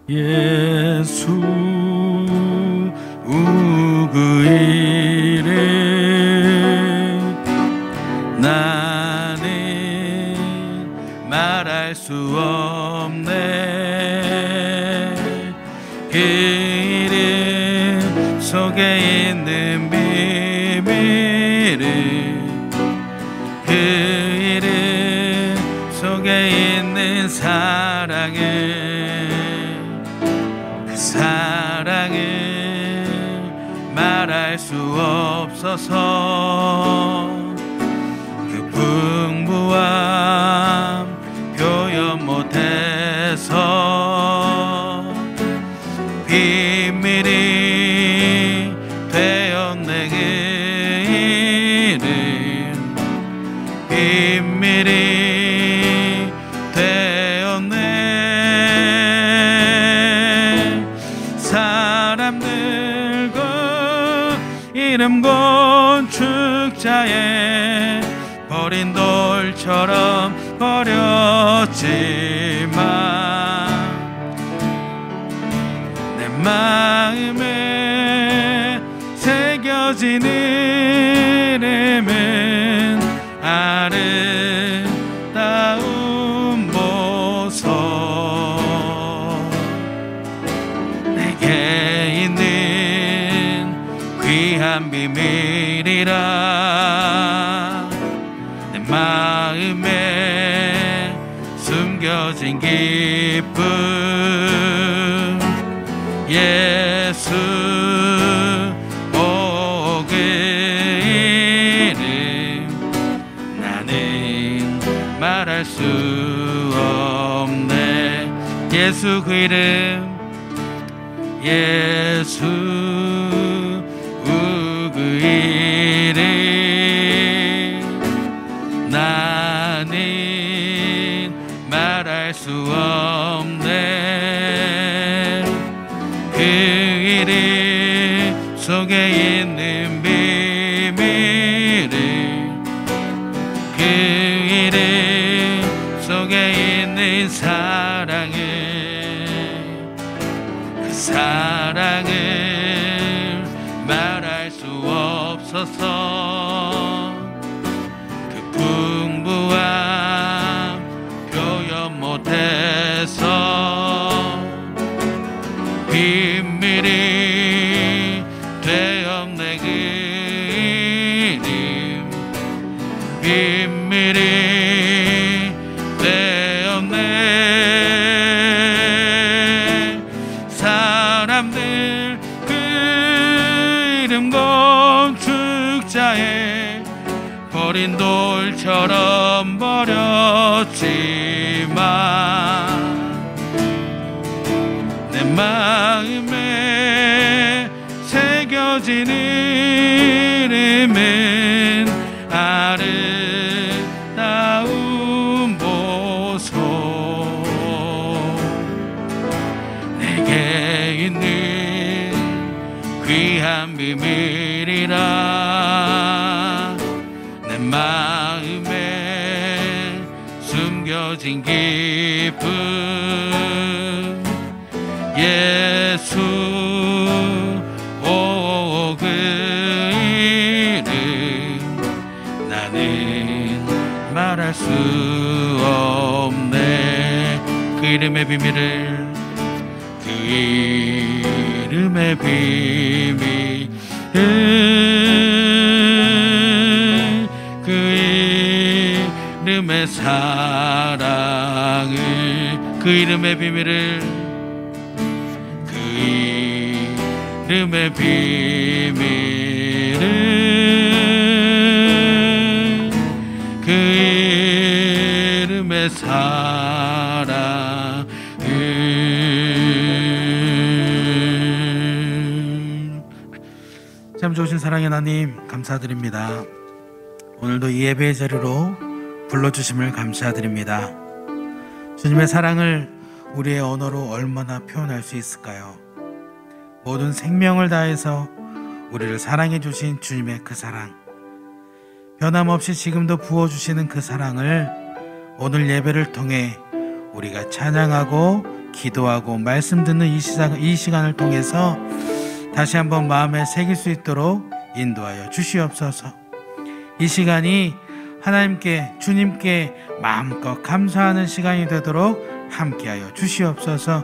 예수 그 이름 나는 말할 수 없네. 그 이름 속에 있는 비밀을, 그 이름 속에 있는 사랑을, 그 사랑을 말할 수 없어서 그 풍부함 표현 못해서 비밀이 되었네. 그 이름 비밀이 되었네. 사람들과 이름 건축자에 버린 돌처럼 버렸지만 내 마음에 새겨진 이름은 아름다운 보석. 내게 있는 귀한 비밀이라 내 마음에 숨겨진 기쁨. 예수 그 이름 나는 말할 수 없네. 예수 그 이름, 예수 그 이름 나는 말할 수 없네. 그 이름 속에 있는 비밀을, 그 이름 속에 있는 사랑을, 그 사랑을 말할 수 없어서 그 풍부함 표현 못해서 비밀이 되었네. 그 이름 비밀이 되었네. 사람들 그 이름 건축자에 버린 돌처럼 버렸지만 내 마음에 새겨진 이름은 아름다운 보석. 내게 있는 귀한 비밀이라 내 마음에 숨겨진 기쁨. 예수 그 이름 나는 말할 수 없네. 그 이름의 비밀을, 그 이름의 비밀을, 그 이름의 사랑을, 그 이름의 비밀을, 그 이름의 비밀을, 그 이름의 사랑을. 참 좋으신 사랑의 하나님 감사드립니다. 오늘도 이 예배의 자리로 불러주심을 감사드립니다. 주님의 사랑을 우리의 언어로 얼마나 표현할 수 있을까요? 모든 생명을 다해서 우리를 사랑해 주신 주님의 그 사랑, 변함없이 지금도 부어주시는 그 사랑을 오늘 예배를 통해 우리가 찬양하고 기도하고 말씀 듣는 이 시간을 통해서 다시 한번 마음에 새길 수 있도록 인도하여 주시옵소서. 이 시간이 하나님께, 주님께 마음껏 감사하는 시간이 되도록 함께하여 주시옵소서.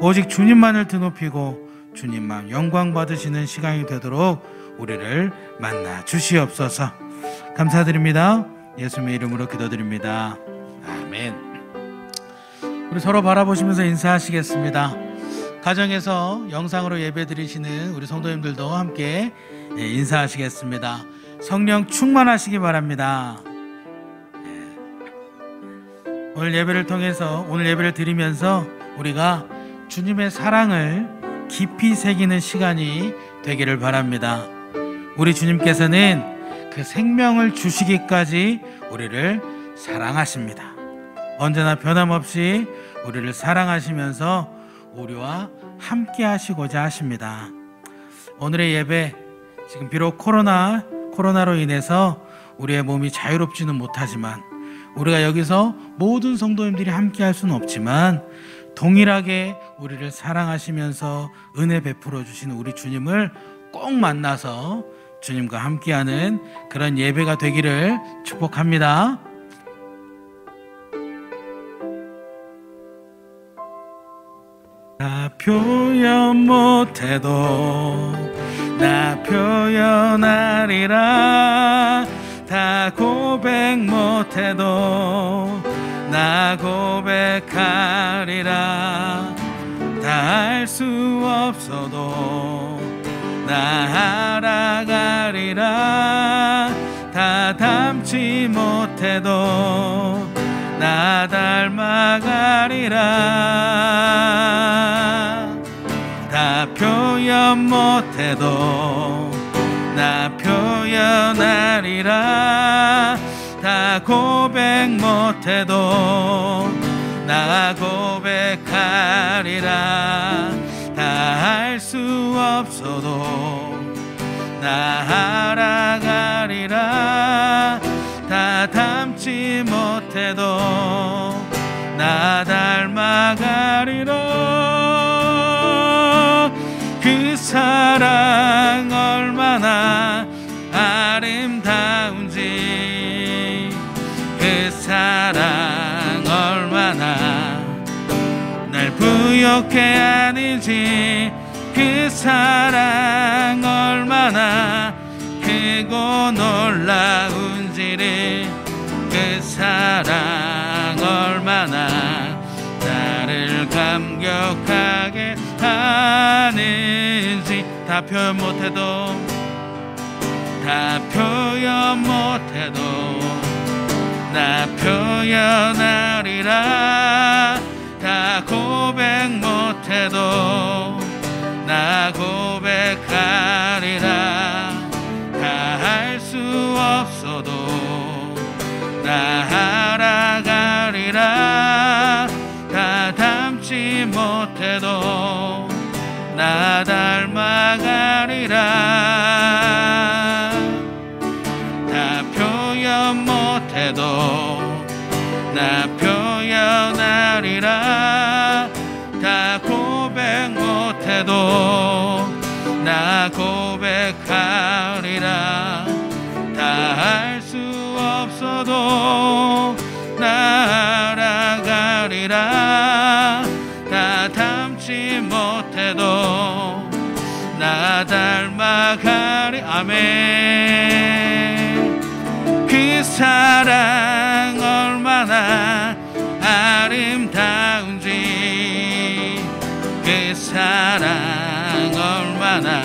오직 주님만을 드높이고 주님만 영광 받으시는 시간이 되도록 우리를 만나 주시옵소서. 감사드립니다. 예수님의 이름으로 기도드립니다. 아멘. 우리 서로 바라보시면서 인사하시겠습니다. 가정에서 영상으로 예배드리시는 우리 성도님들도 함께 인사하시겠습니다. 성령 충만하시기 바랍니다. 오늘 예배를 통해서, 오늘 예배를 드리면서 우리가 주님의 사랑을 깊이 새기는 시간이 되기를 바랍니다. 우리 주님께서는 그 생명을 주시기까지 우리를 사랑하십니다. 언제나 변함없이 우리를 사랑하시면서 우리와 함께 하시고자 하십니다. 오늘의 예배, 지금 비록 코로나로 인해서 우리의 몸이 자유롭지는 못하지만, 우리가 여기서 모든 성도님들이 함께 할 수는 없지만 동일하게 우리를 사랑하시면서 은혜 베풀어 주시는 우리 주님을 꼭 만나서 주님과 함께하는 그런 예배가 되기를 축복합니다. 나 표현 못해도 나 표현하리라. 다 고백 못해도 나 고백하리라. 다 할 수 없어도 나 알아가리라. 다 닮지 못해도 나 닮아가리라. 다 표현 못해도 나 표현하리라. 다 고백 못해도 나 고백하리라. 다 할 수 없어도 나 알아가리라. 다 닮지 못해도 나 닮아가리라. 그 사랑 얼마나 아름다운지, 그 사랑 얼마나 날 부욕해 하는지, 그 사랑 얼마나 크고 놀라운지를, 그 사랑 얼마나 나를 감격하게 하는지, 다 표현 못해도 다 표현 못해도 나 표현하리라. 다 고백 못해도 나 고백하리라. 다 할 수 없어도 나 알아가리라. 다 닮지 못해도 나 닮아가리라. 다 표현 못해도 나 표현하리라. 다 고백 못해도 나 고백하리라. 다 할 수 없어도 나 알아가리라. 다 닮지 못해도 나 닮아가리. 아멘. 그 사랑 얼마나 아름다운지, 그 사랑 얼마나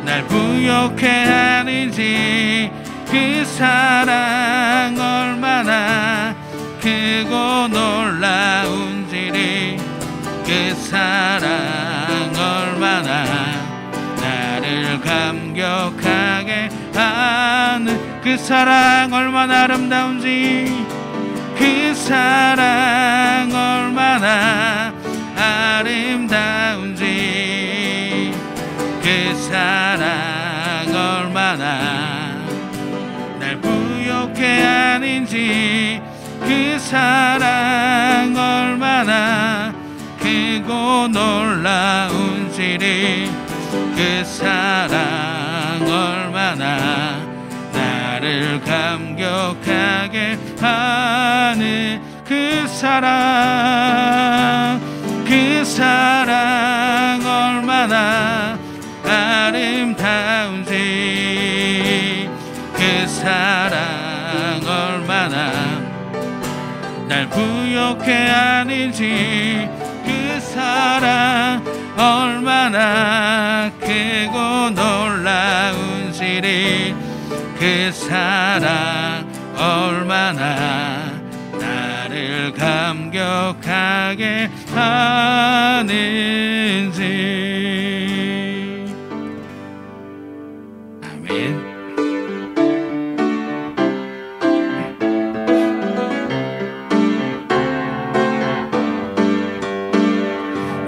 날 부욕해 하는지, 그 사랑 얼마나 크고 놀라운지를, 그 사랑 얼마나 나를 감격하게 하는, 그 사랑 얼마나 아름다운지, 그 사랑 얼마나 아름다운지, 그 사랑 얼마나 날 부욕해 하는지, 그 사랑 얼마나 크고 놀라운 시리 그 사랑 얼마나 나를 감격하게 하는 그 사랑 얼마나 아름다운지 그 사랑 얼마나 날 부욕해 하는지 그 사랑 얼마나 크고 놀라운지 그 사랑 얼마나 나를 감격하게 하는지. 아멘.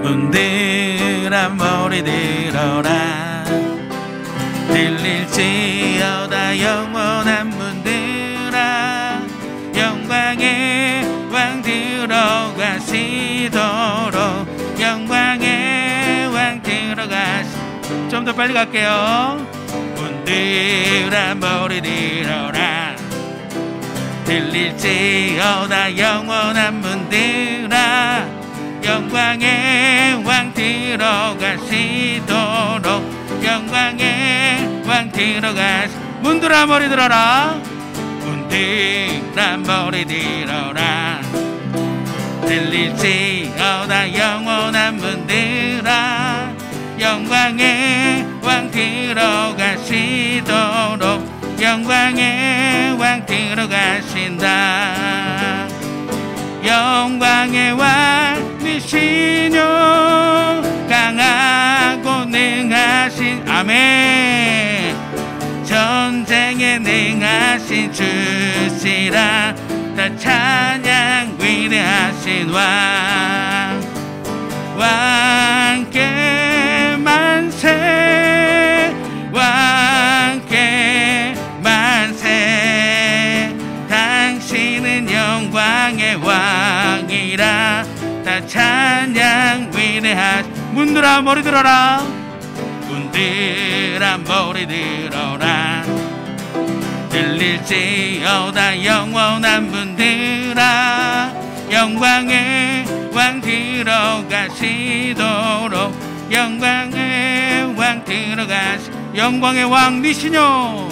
문들아 머리 들어라 들릴지어다 영원한 문들아 영광의 왕 들어가시도록 영광의 왕 들어가시. 좀 더 빨리 갈게요. 문들아 머리 들어라 들릴지어다 영원한 문들아 영광의 왕 들어가시도록 영광의 왕 들어가시. 문들아 머리 들어라 문들아 머리 들어라 들릴지어다 영원한 문들아 영광의 왕 들어가시도록 영광의 왕 들어가신다. 영광의 왕이시뇨 강하고 능하신 아멘 전쟁에 능하신 주시라 다 찬양 위대하신 왕 왕께 만세 왕께 만세 당신은 영광의 왕이라 다 찬양 위대하신. 문들아 머리 들어라 문들아 머리 들어라 들릴지어다 영원한 문들아 영광의 왕 들어가시도록 영광의 왕 들어가시. 영광의 왕 니시뇨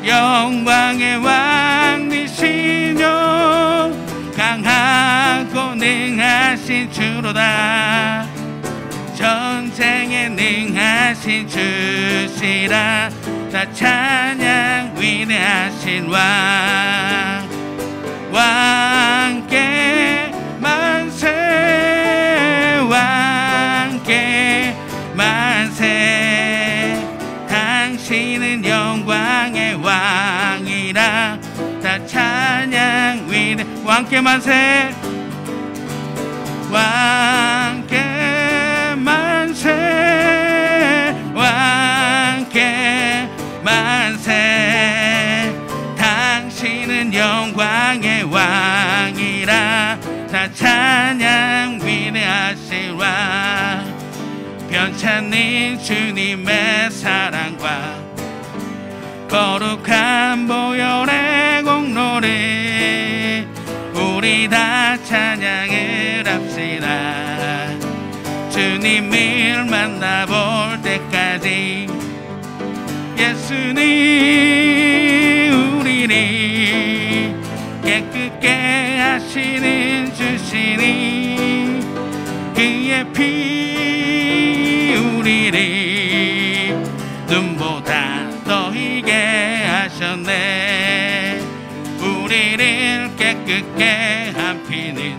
영광의 왕 니시뇨 강하고 능하신 주로다 전쟁에 능하신 주시라 다 찬양 위대하신 왕 왕께 만세 왕께 만세 당신은 영광의 왕이라 다 찬양 위대. 왕께 만세 왕께 만세 왕께 만세 당신은 영광의 왕이라 다 찬양 위대하신 왕. 변찬님 주님의 사랑과 거룩한 보혈의 공로를 우리 다 찬양을 합시다. 주님을 만나볼 때까지 예수님 우리를 깨끗게 하시는 주시니 그의 피 우리를 눈보다 더 희게 하셨네. 우리를 깨끗게 한 피는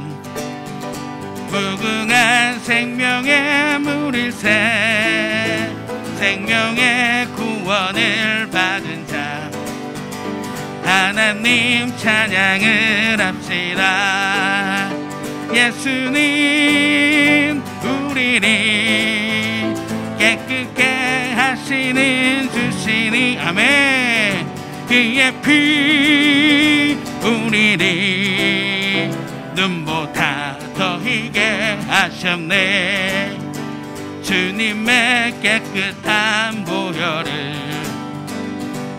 무궁한 생명의 물일새 생명의 구원을 받은 자 하나님 찬양을 합시다. 예수님 우리를 깨끗게 하시는 주시니 아멘. 그의 피 우리를 눈보다 더히게 하셨네. 주님의 깨끗한 보혈을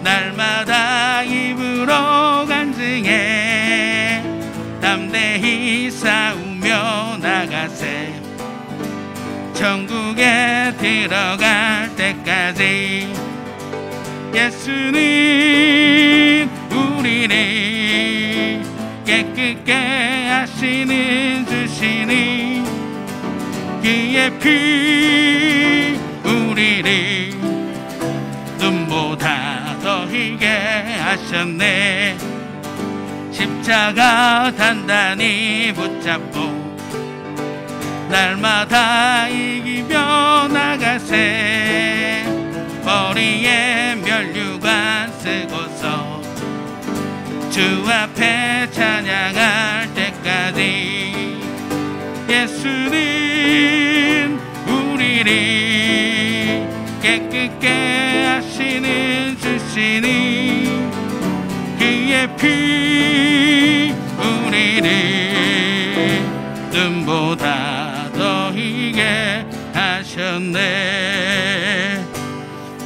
날마다 입으로 간증해 담대히 싸우며 나가세. 천국에 들어갈 때까지 예수는 우리를 깨끗게 하시는 주시니 그의 피 우리를 눈보다 더히게 하셨네. 십자가 단단히 붙잡고 날마다 이기며 나가세. 머리에 면류관 쓰고서 주 앞에 찬양할 때까지 예수는 우리를 깨끗게 하시는 주시니 그의 피 우리를 눈보다 더히게 하셨네.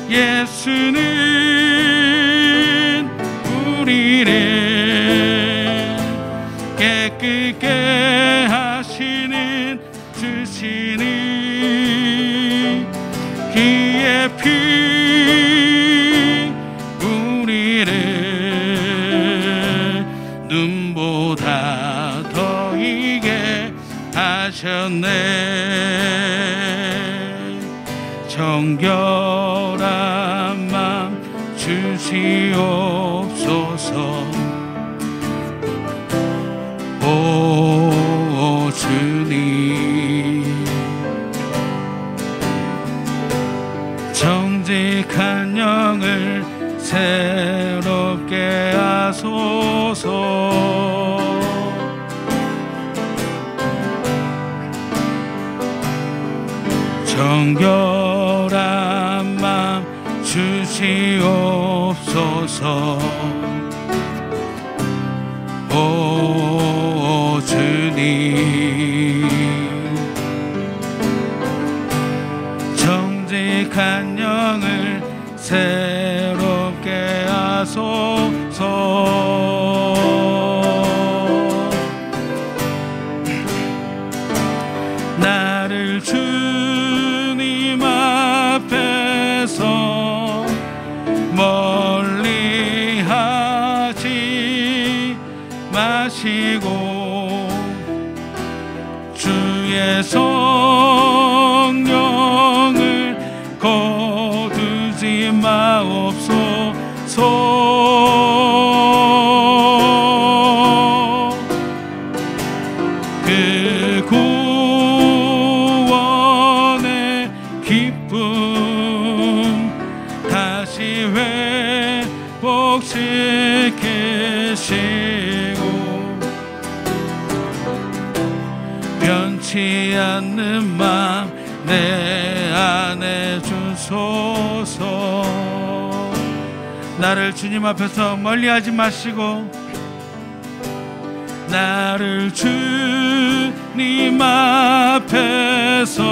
예수는 우리를 깨끗게 하시는 주시니 그의 피 우리를 눈보다 더히게 하셨네. 정결한 맘 주시옵소서. 오 주님, 정직한 영을 새롭게 하소서. 정결한 맘 주시옵소서. 오 주님, 정직한 영을 새롭게 하소서. 나를 주님 앞에서 멀리 하지 마시고 주의 성령을 거두지 마옵소서. 그 구원의 기쁨 다시 회복시키시고 변치 않는 맘 내 안에 주소서. 나를 주님 앞에서 멀리하지 마시고 나를 주님 앞에서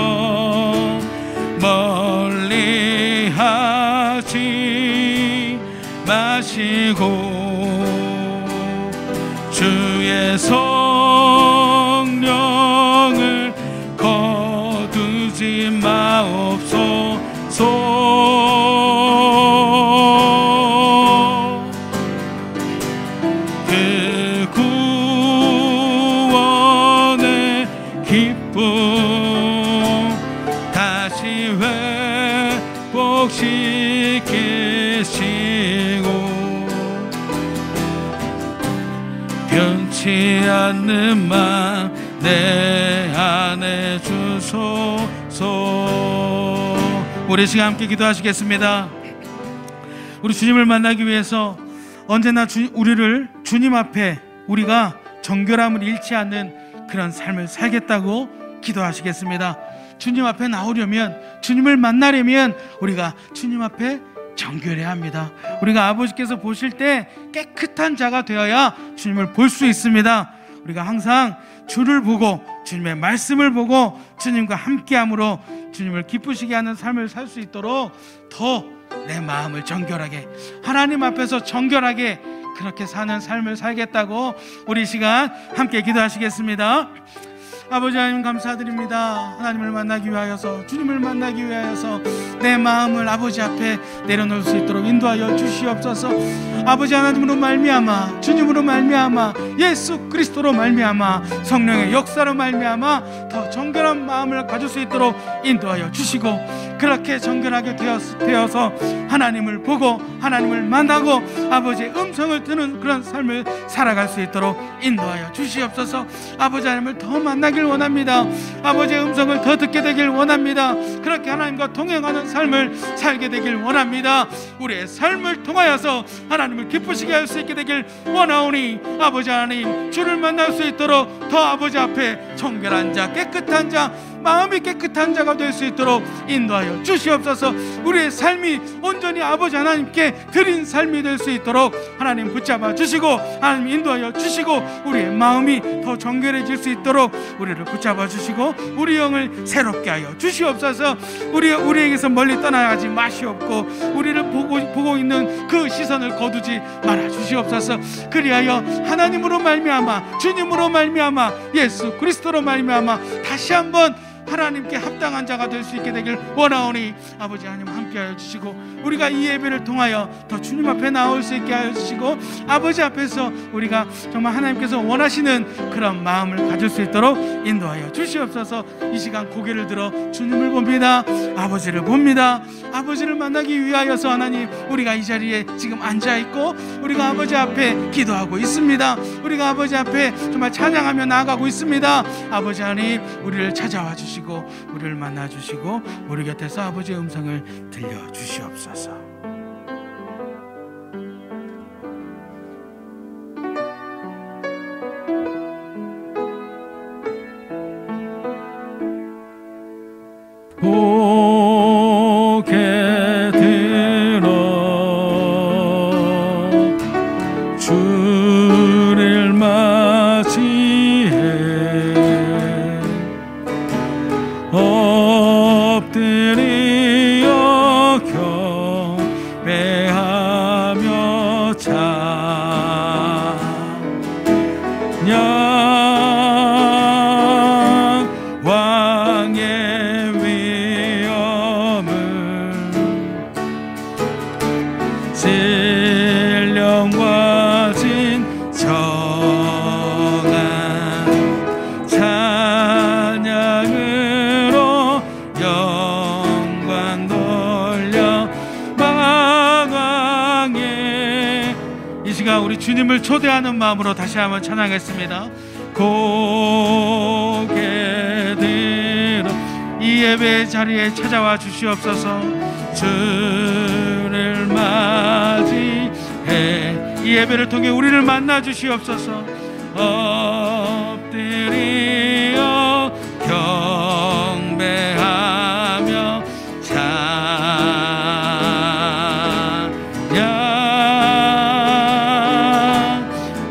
멀리하지 마시고 주의 성령을 거두지 마옵소서. 그 구원의 기쁨 다시 회복시키시고 변치 않는 맘 내 안에 주소서. 우리 시간 함께 기도하시겠습니다. 우리 주님을 만나기 위해서 언제나 우리를 주님 앞에 우리가 정결함을 잃지 않는 그런 삶을 살겠다고 기도하시겠습니다. 주님 앞에 나오려면, 주님을 만나려면 우리가 주님 앞에 정결해야 합니다. 우리가 아버지께서 보실 때 깨끗한 자가 되어야 주님을 볼 수 있습니다. 우리가 항상 주를 보고 주님의 말씀을 보고 주님과 함께함으로 주님을 기쁘시게 하는 삶을 살 수 있도록 더 내 마음을 정결하게, 하나님 앞에서 정결하게 그렇게 사는 삶을 살겠다고 우리 시간 함께 기도하시겠습니다. 아버지 하나님 감사드립니다. 하나님을 만나기 위하여서, 주님을 만나기 위하여서 내 마음을 아버지 앞에 내려놓을 수 있도록 인도하여 주시옵소서. 아버지 하나님으로 말미암아, 주님으로 말미암아, 예수 그리스도로 말미암아, 성령의 역사로 말미암아 더 정결한 마음을 가질 수 있도록 인도하여 주시고, 그렇게 정결하게 되어서 하나님을 보고 하나님을 만나고 아버지의 음성을 듣는 그런 삶을 살아갈 수 있도록 인도하여 주시옵소서. 아버지 하나님을 더 만나길 원합니다. 아버지의 음성을 더 듣게 되길 원합니다. 그렇게 하나님과 동행하는 삶을 살게 되길 원합니다. 우리의 삶을 통하여서 하나님을 기쁘시게 할 수 있게 되길 원하오니 아버지 하나님, 주를 만날 수 있도록 더 아버지 앞에 정결한 자, 깨끗한 자, 마음이 깨끗한 자가 될 수 있도록 인도하여 주시옵소서. 우리의 삶이 온전히 아버지 하나님께 드린 삶이 될 수 있도록 하나님 붙잡아 주시고, 하나님 인도하여 주시고, 우리의 마음이 더 정결해질 수 있도록 우리를 붙잡아 주시고, 우리 영을 새롭게 하여 주시옵소서. 우리에게서 멀리 떠나가지 마시옵고, 우리를 보고 있는 그 시선을 거두지 말아 주시옵소서. 그리하여 하나님으로 말미암아, 주님으로 말미암아, 예수 그리스도로 말미암아 다시 한번 하나님께 합당한 자가 될 수 있게 되길 원하오니 아버지 하나님 함께하여 주시고, 우리가 이 예배를 통하여 더 주님 앞에 나올 수 있게 하여 주시고, 아버지 앞에서 우리가 정말 하나님께서 원하시는 그런 마음을 가질 수 있도록 인도하여 주시옵소서. 이 시간 고개를 들어 주님을 봅니다. 아버지를 봅니다. 아버지를 만나기 위하여서 하나님, 우리가 이 자리에 지금 앉아있고 우리가 아버지 앞에 기도하고 있습니다. 우리가 아버지 앞에 정말 찬양하며 나아가고 있습니다. 아버지 하나님, 우리를 찾아와 주시고 우리를 만나 주시고 우리 곁에서 아버지의 음성을 들려 주시옵소서. 고개 들어 주를 맞이해 엎드려 경배하며 찬양 왕의 위엄을 신령과 진정한 찬양으로 영광 돌려 만왕에. 이 시간 우리 주님을 초대하는 마음으로 다시 한번 찬양했습니다. 고개 들어 이 예배 자리에 찾아와 주시옵소서. 주를 맞이해 이 예배를 통해 우리를 만나 주시옵소서. 엎드려 경배하며 찬양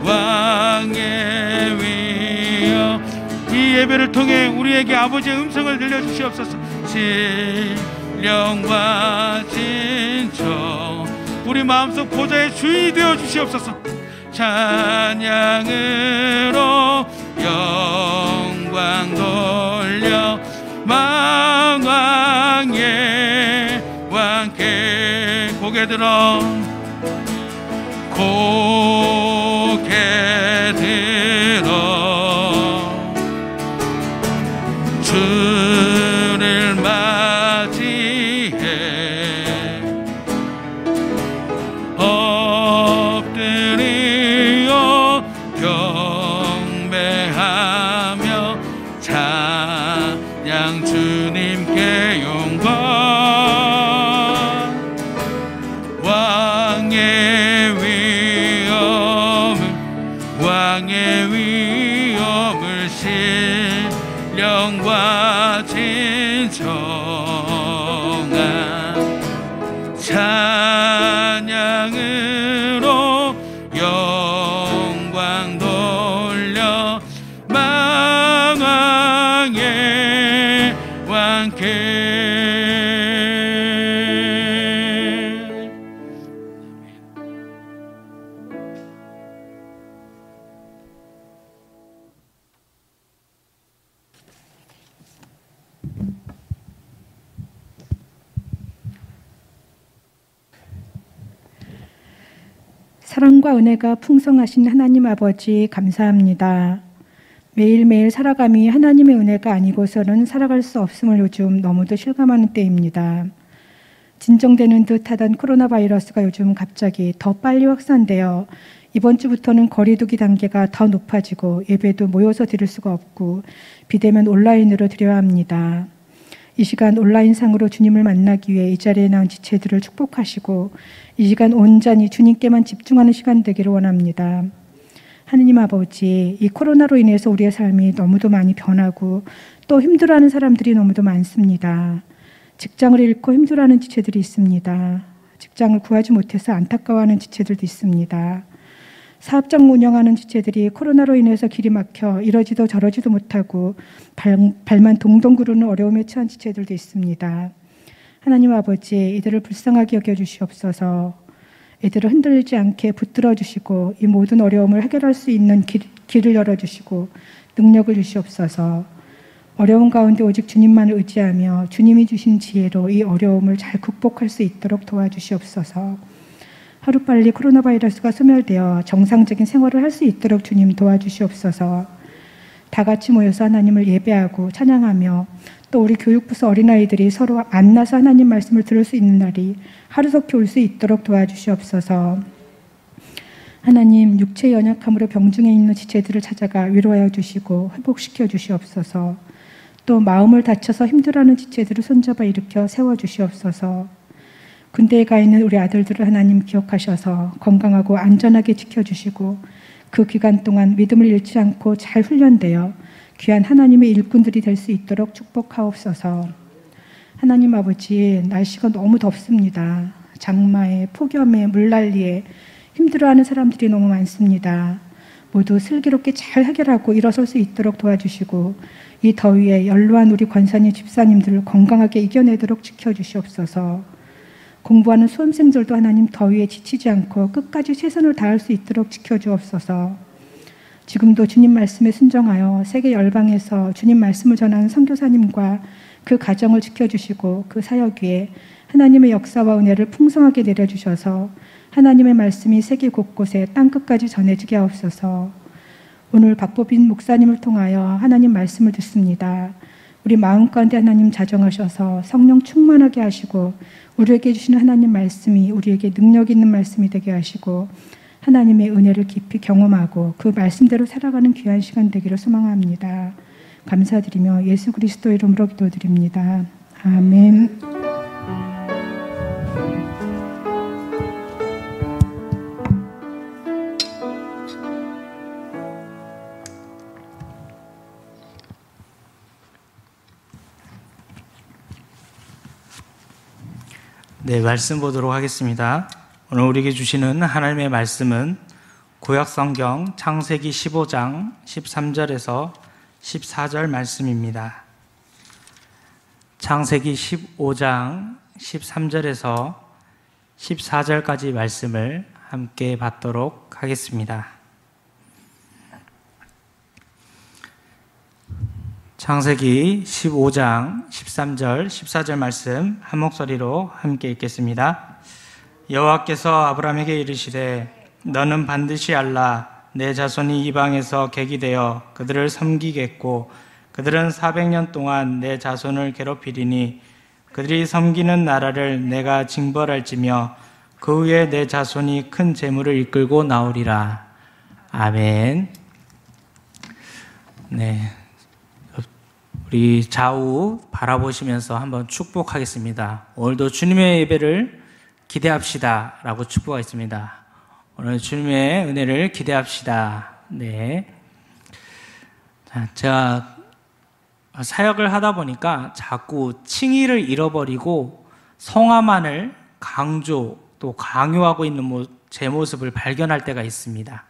왕의 위엄. 이 예배를 통해 우리에게 아버지의 음성을 들려주시옵소서. 신령과 진정 우리 마음속 보좌의 주인이 되어 주시옵소서. 찬양으로 영광 돌려 만왕의 왕께 고개 들어 고개 들어 주를 맞이해 엎드려 경배하며 찬양 주님께 영광 왕의 위엄을 신령과 진정한 찬양으로 영광 돌려 만왕 사랑과 은혜가 풍성하신 하나님 아버지 감사합니다. 매일매일 살아감이 하나님의 은혜가 아니고서는 살아갈 수 없음을 요즘 너무도 실감하는 때입니다. 진정되는 듯 하던 코로나 바이러스가 요즘 갑자기 더 빨리 확산되어 이번 주부터는 거리두기 단계가 더 높아지고 예배도 모여서 드릴 수가 없고 비대면 온라인으로 드려야 합니다. 이 시간 온라인상으로 주님을 만나기 위해 이 자리에 나온 지체들을 축복하시고 이 시간 온전히 주님께만 집중하는 시간 되기를 원합니다. 하느님 아버지, 이 코로나로 인해서 우리의 삶이 너무도 많이 변하고 또 힘들어하는 사람들이 너무도 많습니다. 직장을 잃고 힘들어하는 지체들이 있습니다. 직장을 구하지 못해서 안타까워하는 지체들도 있습니다. 사업장 운영하는 지체들이 코로나로 인해서 길이 막혀 이러지도 저러지도 못하고 발만 동동 구르는 어려움에 처한 지체들도 있습니다. 하나님 아버지, 이들을 불쌍하게 여겨주시옵소서. 이들을 흔들리지 않게 붙들어 주시고 이 모든 어려움을 해결할 수 있는 길을 열어주시고 능력을 주시옵소서. 어려운 가운데 오직 주님만을 의지하며 주님이 주신 지혜로 이 어려움을 잘 극복할 수 있도록 도와주시옵소서. 하루빨리 코로나 바이러스가 소멸되어 정상적인 생활을 할 수 있도록 주님 도와주시옵소서. 다 같이 모여서 하나님을 예배하고 찬양하며 또 우리 교육부서 어린아이들이 서로 만나서 하나님 말씀을 들을 수 있는 날이 하루속히 올 수 있도록 도와주시옵소서. 하나님, 육체의 연약함으로 병중에 있는 지체들을 찾아가 위로하여 주시고 회복시켜 주시옵소서. 또 마음을 다쳐서 힘들어하는 지체들을 손잡아 일으켜 세워주시옵소서. 군대에 가 있는 우리 아들들을 하나님 기억하셔서 건강하고 안전하게 지켜주시고 그 기간 동안 믿음을 잃지 않고 잘 훈련되어 귀한 하나님의 일꾼들이 될 수 있도록 축복하옵소서. 하나님 아버지, 날씨가 너무 덥습니다. 장마에, 폭염에, 물난리에 힘들어하는 사람들이 너무 많습니다. 모두 슬기롭게 잘 해결하고 일어설 수 있도록 도와주시고 이 더위에 연로한 우리 권사님, 집사님들을 건강하게 이겨내도록 지켜주시옵소서. 공부하는 수험생들도 하나님 더위에 지치지 않고 끝까지 최선을 다할 수 있도록 지켜주옵소서. 지금도 주님 말씀에 순종하여 세계 열방에서 주님 말씀을 전하는 선교사님과 그 가정을 지켜주시고 그 사역 위에 하나님의 역사와 은혜를 풍성하게 내려주셔서 하나님의 말씀이 세계 곳곳에 땅끝까지 전해지게 하옵소서. 오늘 박보빈 목사님을 통하여 하나님 말씀을 듣습니다. 우리 마음 가운데 하나님 자정하셔서 성령 충만하게 하시고 우리에게 주시는 하나님 말씀이 우리에게 능력 있는 말씀이 되게 하시고 하나님의 은혜를 깊이 경험하고 그 말씀대로 살아가는 귀한 시간 되기를 소망합니다. 감사드리며 예수 그리스도 이름으로 기도드립니다. 아멘. 네, 말씀 보도록 하겠습니다. 오늘 우리에게 주시는 하나님의 말씀은 구약성경 창세기 15장 13절에서 14절 말씀입니다. 창세기 15장 13절에서 14절까지 말씀을 함께 받도록 하겠습니다. 창세기 15장 13절 14절 말씀 한 목소리로 함께 읽겠습니다. 여호와께서 아브라함에게 이르시되 너는 반드시 알라 내 자손이 이방에서 객이 되어 그들을 섬기겠고 그들은 400년 동안 내 자손을 괴롭히리니 그들이 섬기는 나라를 내가 징벌할지며 그 후에 내 자손이 큰 재물을 이끌고 나오리라. 아멘. 네. 우리 좌우 바라보시면서 한번 축복하겠습니다. 오늘도 주님의 예배를 기대합시다 라고 축복하겠습니다. 오늘 주님의 은혜를 기대합시다. 네. 제가 사역을 하다 보니까 자꾸 칭의를 잃어버리고 성화만을 강조 또 강요하고 있는 제 모습을 발견할 때가 있습니다.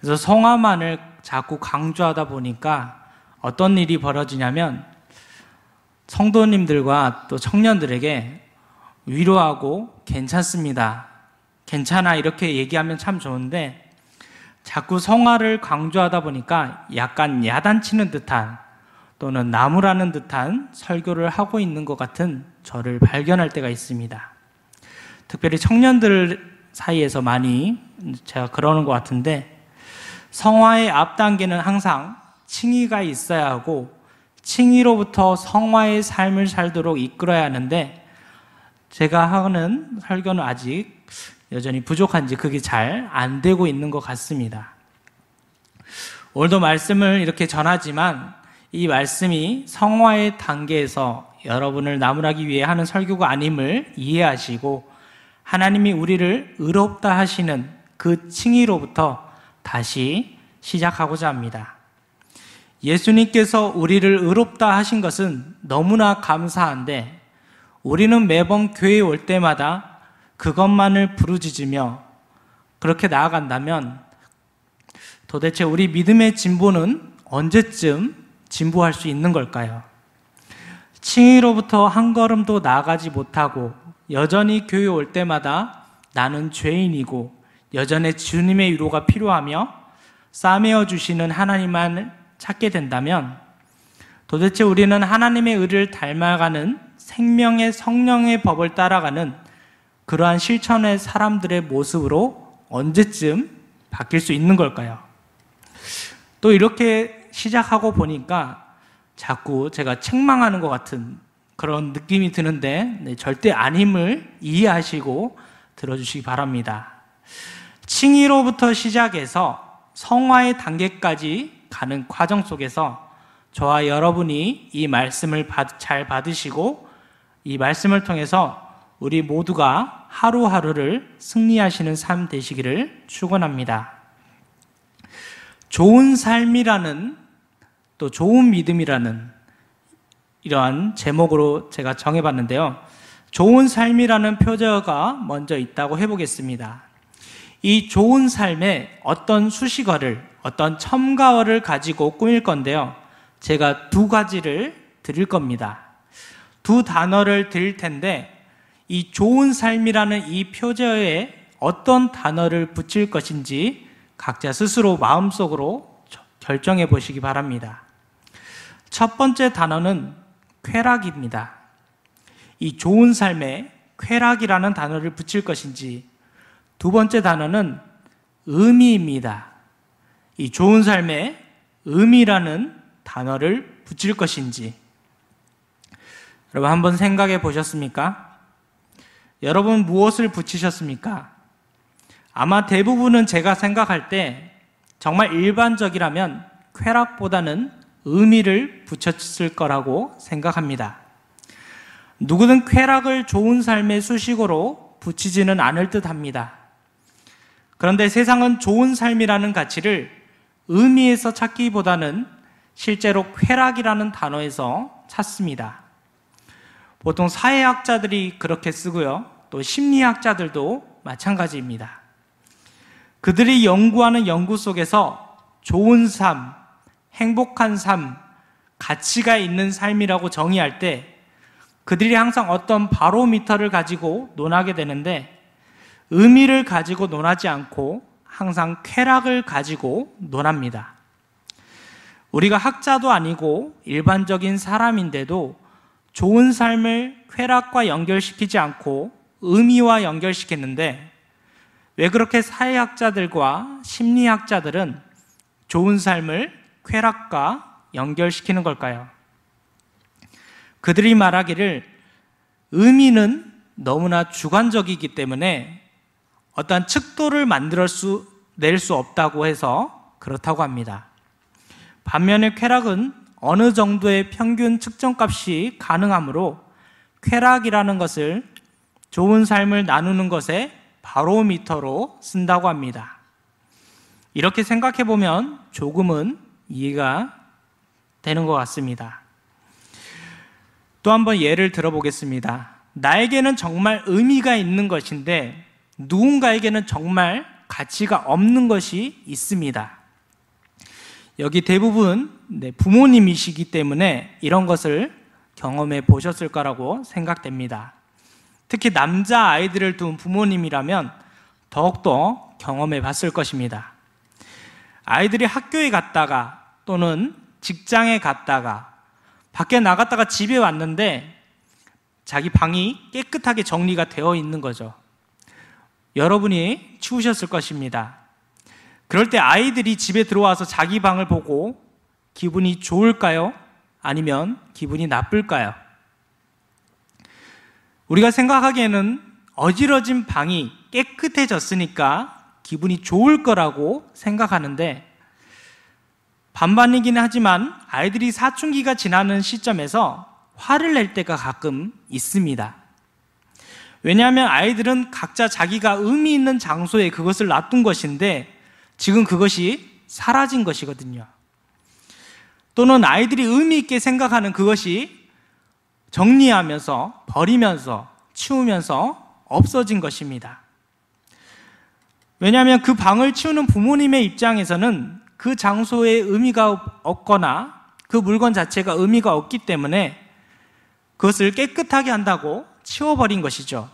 그래서 성화만을 자꾸 강조하다 보니까 어떤 일이 벌어지냐면 성도님들과 또 청년들에게 위로하고 괜찮습니다, 괜찮아 이렇게 얘기하면 참 좋은데 자꾸 성화를 강조하다 보니까 약간 야단치는 듯한 또는 나무라는 듯한 설교를 하고 있는 것 같은 저를 발견할 때가 있습니다. 특별히 청년들 사이에서 많이 제가 그러는 것 같은데, 성화의 앞 단계는 항상 칭의가 있어야 하고 칭의로부터 성화의 삶을 살도록 이끌어야 하는데, 제가 하는 설교는 아직 여전히 부족한지 그게 잘 안 되고 있는 것 같습니다. 오늘도 말씀을 이렇게 전하지만 이 말씀이 성화의 단계에서 여러분을 나무라기 위해 하는 설교가 아님을 이해하시고 하나님이 우리를 의롭다 하시는 그 칭의로부터 다시 시작하고자 합니다. 예수님께서 우리를 의롭다 하신 것은 너무나 감사한데 우리는 매번 교회에 올 때마다 그것만을 부르짖으며 그렇게 나아간다면 도대체 우리 믿음의 진보는 언제쯤 진보할 수 있는 걸까요? 칭의로부터 한 걸음도 나아가지 못하고 여전히 교회에 올 때마다 나는 죄인이고 여전히 주님의 위로가 필요하며 싸매어 주시는 하나님만 찾게 된다면 도대체 우리는 하나님의 의를 닮아가는 생명의 성령의 법을 따라가는 그러한 실천의 사람들의 모습으로 언제쯤 바뀔 수 있는 걸까요? 또 이렇게 시작하고 보니까 자꾸 제가 책망하는 것 같은 그런 느낌이 드는데 절대 아님을 이해하시고 들어주시기 바랍니다. 칭의로부터 시작해서 성화의 단계까지 가는 과정 속에서 저와 여러분이 이 말씀을 잘 받으시고 이 말씀을 통해서 우리 모두가 하루하루를 승리하시는 삶 되시기를 축원합니다. 좋은 삶이라는 또 좋은 믿음이라는 이러한 제목으로 제가 정해봤는데요. 좋은 삶이라는 표제어가 먼저 있다고 해보겠습니다. 이 좋은 삶에 어떤 수식어를, 어떤 첨가어를 가지고 꾸밀 건데요. 제가 두 가지를 드릴 겁니다. 두 단어를 드릴 텐데 이 좋은 삶이라는 이 표제어에 어떤 단어를 붙일 것인지 각자 스스로 마음속으로 결정해 보시기 바랍니다. 첫 번째 단어는 쾌락입니다. 이 좋은 삶에 쾌락이라는 단어를 붙일 것인지, 두 번째 단어는 의미입니다. 이 좋은 삶에 의미라는 단어를 붙일 것인지, 여러분 한번 생각해 보셨습니까? 여러분 무엇을 붙이셨습니까? 아마 대부분은 제가 생각할 때 정말 일반적이라면 쾌락보다는 의미를 붙였을 거라고 생각합니다. 누구든 쾌락을 좋은 삶의 수식어로 붙이지는 않을 듯 합니다. 그런데 세상은 좋은 삶이라는 가치를 의미에서 찾기보다는 실제로 쾌락이라는 단어에서 찾습니다. 보통 사회학자들이 그렇게 쓰고요. 또 심리학자들도 마찬가지입니다. 그들이 연구하는 연구 속에서 좋은 삶, 행복한 삶, 가치가 있는 삶이라고 정의할 때 그들이 항상 어떤 바로미터를 가지고 논하게 되는데 의미를 가지고 논하지 않고 항상 쾌락을 가지고 논합니다. 우리가 학자도 아니고 일반적인 사람인데도 좋은 삶을 쾌락과 연결시키지 않고 의미와 연결시켰는데 왜 그렇게 사회학자들과 심리학자들은 좋은 삶을 쾌락과 연결시키는 걸까요? 그들이 말하기를 의미는 너무나 주관적이기 때문에 어떤 척도를 낼 수 없다고 해서 그렇다고 합니다. 반면에 쾌락은 어느 정도의 평균 측정값이 가능하므로 쾌락이라는 것을 좋은 삶을 나누는 것에 바로미터로 쓴다고 합니다. 이렇게 생각해 보면 조금은 이해가 되는 것 같습니다. 또 한번 예를 들어보겠습니다. 나에게는 정말 의미가 있는 것인데 누군가에게는 정말 가치가 없는 것이 있습니다. 여기 대부분 부모님이시기 때문에 이런 것을 경험해 보셨을 거라고 생각됩니다. 특히 남자 아이들을 둔 부모님이라면 더욱더 경험해 봤을 것입니다. 아이들이 학교에 갔다가 또는 직장에 갔다가 밖에 나갔다가 집에 왔는데 자기 방이 깨끗하게 정리가 되어 있는 거죠. 여러분이 치우셨을 것입니다. 그럴 때 아이들이 집에 들어와서 자기 방을 보고 기분이 좋을까요? 아니면 기분이 나쁠까요? 우리가 생각하기에는 어지러진 방이 깨끗해졌으니까 기분이 좋을 거라고 생각하는데 반반이긴 하지만 아이들이 사춘기가 지나는 시점에서 화를 낼 때가 가끔 있습니다. 왜냐하면 아이들은 각자 자기가 의미 있는 장소에 그것을 놔둔 것인데 지금 그것이 사라진 것이거든요. 또는 아이들이 의미 있게 생각하는 그것이 정리하면서 버리면서 치우면서 없어진 것입니다. 왜냐하면 그 방을 치우는 부모님의 입장에서는 그 장소에 의미가 없거나 그 물건 자체가 의미가 없기 때문에 그것을 깨끗하게 한다고 치워버린 것이죠.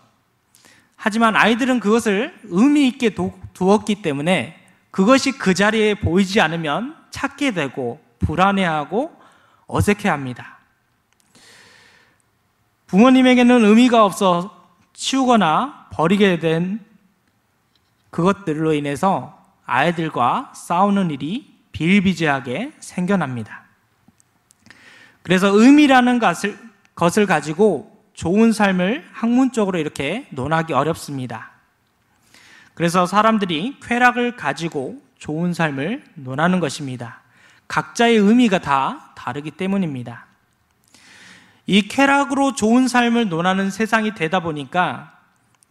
하지만 아이들은 그것을 의미 있게 두었기 때문에 그것이 그 자리에 보이지 않으면 찾게 되고 불안해하고 어색해합니다. 부모님에게는 의미가 없어 치우거나 버리게 된 그것들로 인해서 아이들과 싸우는 일이 비일비재하게 생겨납니다. 그래서 의미라는 것을 가지고 좋은 삶을 학문적으로 이렇게 논하기 어렵습니다. 그래서 사람들이 쾌락을 가지고 좋은 삶을 논하는 것입니다. 각자의 의미가 다 다르기 때문입니다. 이 쾌락으로 좋은 삶을 논하는 세상이 되다 보니까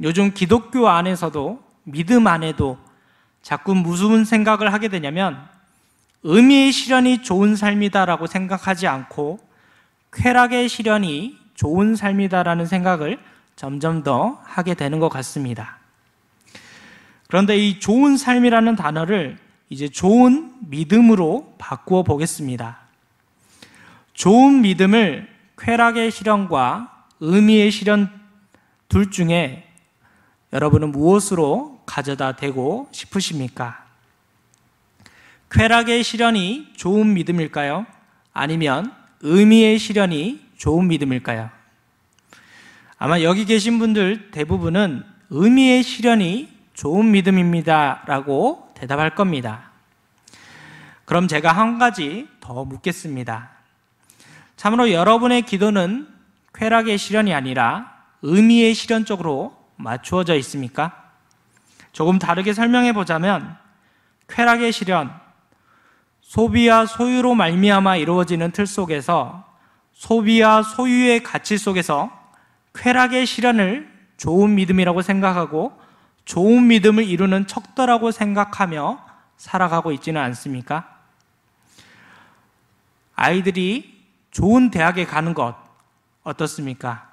요즘 기독교 안에서도 믿음 안에도 자꾸 무슨 생각을 하게 되냐면 의미의 실현이 좋은 삶이다라고 생각하지 않고 쾌락의 실현이 좋은 삶이다라는 생각을 점점 더 하게 되는 것 같습니다. 그런데 이 좋은 삶이라는 단어를 이제 좋은 믿음으로 바꾸어 보겠습니다. 좋은 믿음을 쾌락의 실현과 의미의 실현 둘 중에 여러분은 무엇으로 가져다 대고 싶으십니까? 쾌락의 실현이 좋은 믿음일까요? 아니면 의미의 실현이 좋은 믿음일까요? 아마 여기 계신 분들 대부분은 의미의 실현이 좋은 믿음입니다 라고 대답할 겁니다. 그럼 제가 한 가지 더 묻겠습니다. 참으로 여러분의 기도는 쾌락의 실현이 아니라 의미의 실현 쪽으로 맞추어져 있습니까? 조금 다르게 설명해 보자면 쾌락의 실현, 소비와 소유로 말미암아 이루어지는 틀 속에서 소비와 소유의 가치 속에서 쾌락의 실현을 좋은 믿음이라고 생각하고 좋은 믿음을 이루는 척도라고 생각하며 살아가고 있지는 않습니까? 아이들이 좋은 대학에 가는 것 어떻습니까?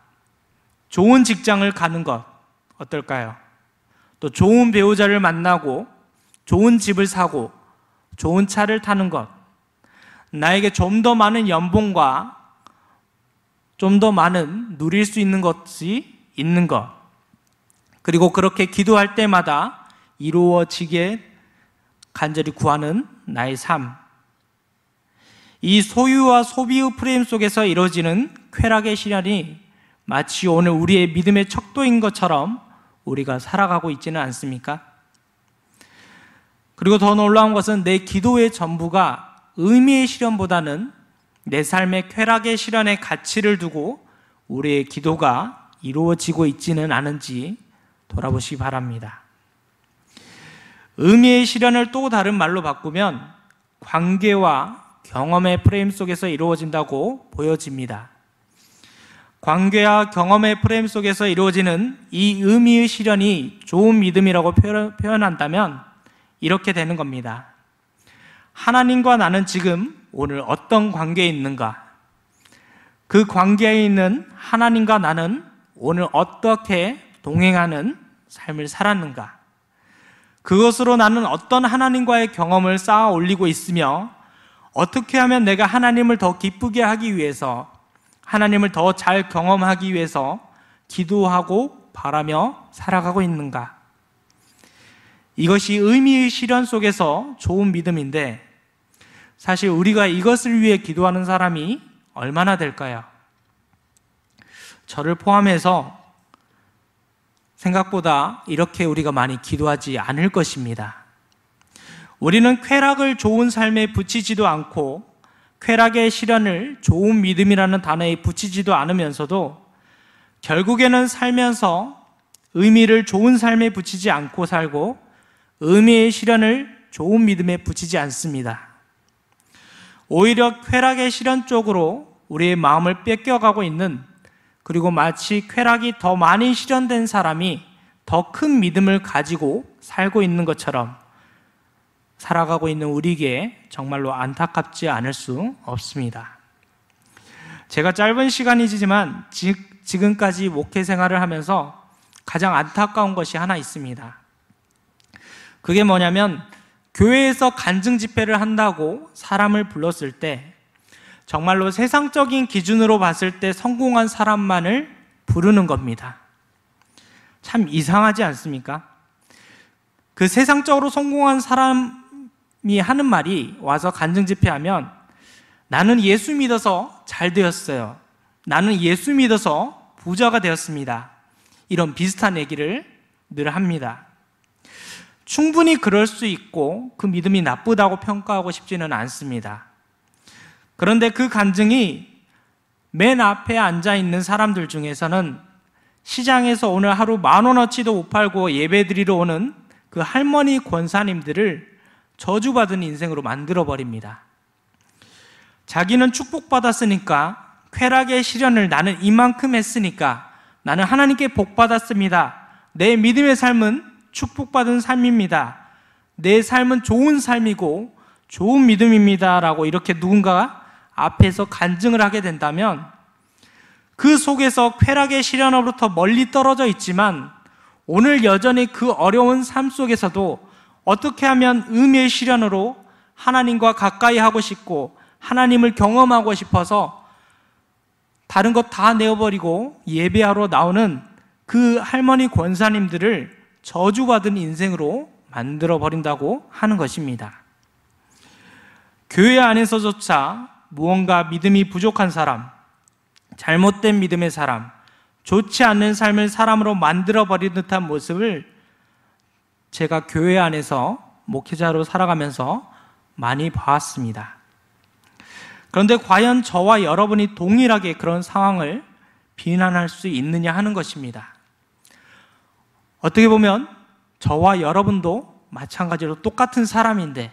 좋은 직장을 가는 것 어떨까요? 또 좋은 배우자를 만나고 좋은 집을 사고 좋은 차를 타는 것, 나에게 좀 더 많은 연봉과 좀 더 많은 누릴 수 있는 것이 있는 것, 그리고 그렇게 기도할 때마다 이루어지게 간절히 구하는 나의 삶, 이 소유와 소비의 프레임 속에서 이루어지는 쾌락의 실현이 마치 오늘 우리의 믿음의 척도인 것처럼 우리가 살아가고 있지는 않습니까? 그리고 더 놀라운 것은 내 기도의 전부가 의미의 실현보다는 내 삶의 쾌락의 실현에 가치를 두고 우리의 기도가 이루어지고 있지는 않은지 돌아보시기 바랍니다. 의미의 실현을 또 다른 말로 바꾸면 관계와 경험의 프레임 속에서 이루어진다고 보여집니다. 관계와 경험의 프레임 속에서 이루어지는 이 의미의 실현이 좋은 믿음이라고 표현한다면 이렇게 되는 겁니다. 하나님과 나는 지금 오늘 어떤 관계에 있는가? 그 관계에 있는 하나님과 나는 오늘 어떻게 동행하는 삶을 살았는가? 그것으로 나는 어떤 하나님과의 경험을 쌓아 올리고 있으며 어떻게 하면 내가 하나님을 더 기쁘게 하기 위해서 하나님을 더 잘 경험하기 위해서 기도하고 바라며 살아가고 있는가? 이것이 의미의 실현 속에서 좋은 믿음인데, 사실 우리가 이것을 위해 기도하는 사람이 얼마나 될까요? 저를 포함해서 생각보다 이렇게 우리가 많이 기도하지 않을 것입니다. 우리는 쾌락을 좋은 삶에 붙이지도 않고 쾌락의 실현을 좋은 믿음이라는 단어에 붙이지도 않으면서도 결국에는 살면서 의미를 좋은 삶에 붙이지 않고 살고 의미의 실현을 좋은 믿음에 붙이지 않습니다. 오히려 쾌락의 실현 쪽으로 우리의 마음을 뺏겨가고 있는, 그리고 마치 쾌락이 더 많이 실현된 사람이 더 큰 믿음을 가지고 살고 있는 것처럼 살아가고 있는 우리에게 정말로 안타깝지 않을 수 없습니다. 제가 짧은 시간이지만 지금까지 목회 생활을 하면서 가장 안타까운 것이 하나 있습니다. 그게 뭐냐면, 교회에서 간증 집회를 한다고 사람을 불렀을 때 정말로 세상적인 기준으로 봤을 때 성공한 사람만을 부르는 겁니다. 참 이상하지 않습니까? 그 세상적으로 성공한 사람이 하는 말이, 와서 간증 집회하면 나는 예수 믿어서 잘 되었어요, 나는 예수 믿어서 부자가 되었습니다, 이런 비슷한 얘기를 늘 합니다. 충분히 그럴 수 있고 그 믿음이 나쁘다고 평가하고 싶지는 않습니다. 그런데 그 간증이 맨 앞에 앉아 있는 사람들 중에서는 시장에서 오늘 하루 10,000원어치도 못 팔고 예배드리러 오는 그 할머니 권사님들을 저주받은 인생으로 만들어버립니다. 자기는 축복받았으니까, 쾌락의 실현을 나는 이만큼 했으니까 나는 하나님께 복받았습니다, 내 믿음의 삶은 축복받은 삶입니다, 내 삶은 좋은 삶이고 좋은 믿음입니다 라고 이렇게 누군가 앞에서 간증을 하게 된다면, 그 속에서 쾌락의 실현으로부터 멀리 떨어져 있지만 오늘 여전히 그 어려운 삶 속에서도 어떻게 하면 의미의 실현으로 하나님과 가까이 하고 싶고 하나님을 경험하고 싶어서 다른 것 다 내어버리고 예배하러 나오는 그 할머니 권사님들을 저주받은 인생으로 만들어버린다고 하는 것입니다. 교회 안에서조차 무언가 믿음이 부족한 사람, 잘못된 믿음의 사람, 좋지 않는 삶을 사람으로 만들어버린 듯한 모습을 제가 교회 안에서 목회자로 살아가면서 많이 봐왔습니다. 그런데 과연 저와 여러분이 동일하게 그런 상황을 비난할 수 있느냐 하는 것입니다. 어떻게 보면 저와 여러분도 마찬가지로 똑같은 사람인데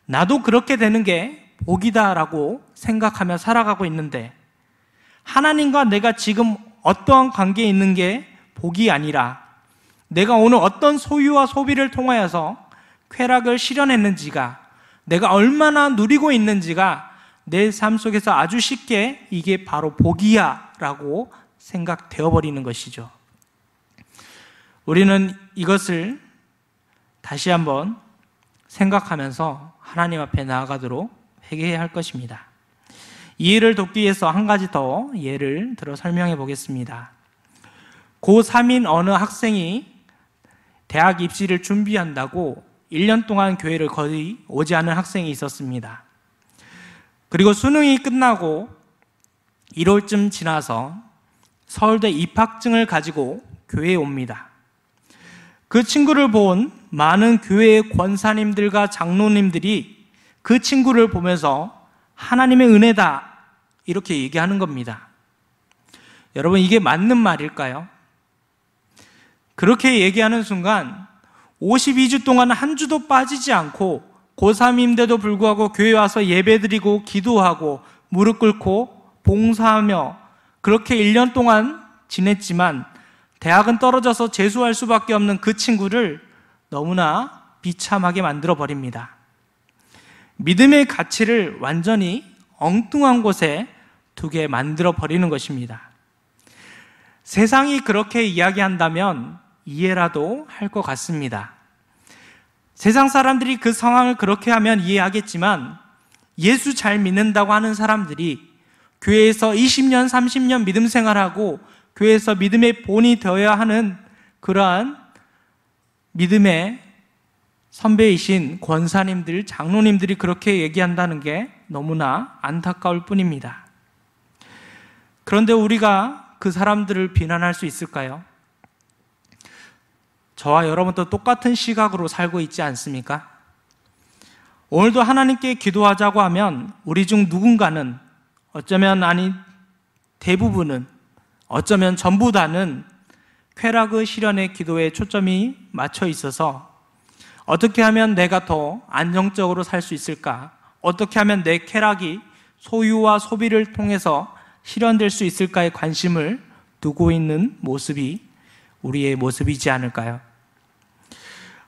나도 그렇게 되는 게 복이다라고 생각하며 살아가고 있는데, 하나님과 내가 지금 어떠한 관계에 있는 게 복이 아니라 내가 오늘 어떤 소유와 소비를 통하여서 쾌락을 실현했는지가, 내가 얼마나 누리고 있는지가 내 삶 속에서 아주 쉽게 이게 바로 복이야 라고 생각되어 버리는 것이죠. 우리는 이것을 다시 한번 생각하면서 하나님 앞에 나아가도록 회개해야 할 것입니다. 이해를 돕기 위해서 한 가지 더 예를 들어 설명해 보겠습니다. 고3인 어느 학생이 대학 입시를 준비한다고 1년 동안 교회를 거의 오지 않은 학생이 있었습니다. 그리고 수능이 끝나고 1월쯤 지나서 서울대 입학증을 가지고 교회에 옵니다. 그 친구를 본 많은 교회의 권사님들과 장로님들이 그 친구를 보면서 하나님의 은혜다 이렇게 얘기하는 겁니다. 여러분, 이게 맞는 말일까요? 그렇게 얘기하는 순간 52주 동안 한 주도 빠지지 않고 고3인데도 불구하고 교회 와서 예배드리고 기도하고 무릎 꿇고 봉사하며 그렇게 1년 동안 지냈지만 대학은 떨어져서 재수할 수밖에 없는 그 친구를 너무나 비참하게 만들어 버립니다. 믿음의 가치를 완전히 엉뚱한 곳에 두게 만들어 버리는 것입니다. 세상이 그렇게 이야기한다면 이해라도 할 것 같습니다. 세상 사람들이 그 상황을 그렇게 하면 이해하겠지만 예수 잘 믿는다고 하는 사람들이 교회에서 20년, 30년 믿음 생활하고 교회에서 믿음의 본이 되어야 하는 그러한 믿음의 선배이신 권사님들, 장로님들이 그렇게 얘기한다는 게 너무나 안타까울 뿐입니다. 그런데 우리가 그 사람들을 비난할 수 있을까요? 저와 여러분도 똑같은 시각으로 살고 있지 않습니까? 오늘도 하나님께 기도하자고 하면 우리 중 누군가는, 어쩌면 아니 대부분은, 어쩌면 전부 다는 쾌락의 실현의 기도에 초점이 맞춰 있어서 어떻게 하면 내가 더 안정적으로 살 수 있을까? 어떻게 하면 내 쾌락이 소유와 소비를 통해서 실현될 수 있을까에 관심을 두고 있는 모습이 우리의 모습이지 않을까요?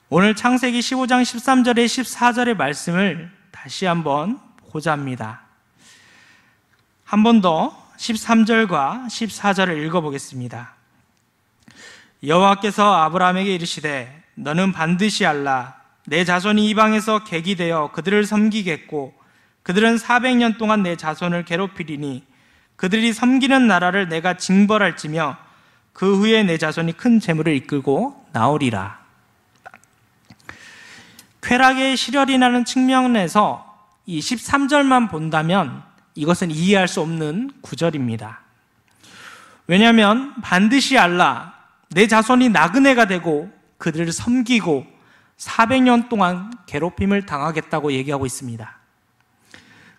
오늘 창세기 15장 13절에 14절의 말씀을 다시 한번 보고자 합니다. 한 번 더 13절과 14절을 읽어보겠습니다. 여호와께서 아브라함에게 이르시되 너는 반드시 알라. 내 자손이 이방에서 객이 되어 그들을 섬기겠고 그들은 400년 동안 내 자손을 괴롭히리니 그들이 섬기는 나라를 내가 징벌할지며 그 후에 내 자손이 큰 재물을 이끌고 나오리라. 쾌락의 실현이라는 측면에서 이 13절만 본다면 이것은 이해할 수 없는 구절입니다. 왜냐하면 반드시 알라. 내 자손이 나그네가 되고 그들을 섬기고 400년 동안 괴롭힘을 당하겠다고 얘기하고 있습니다.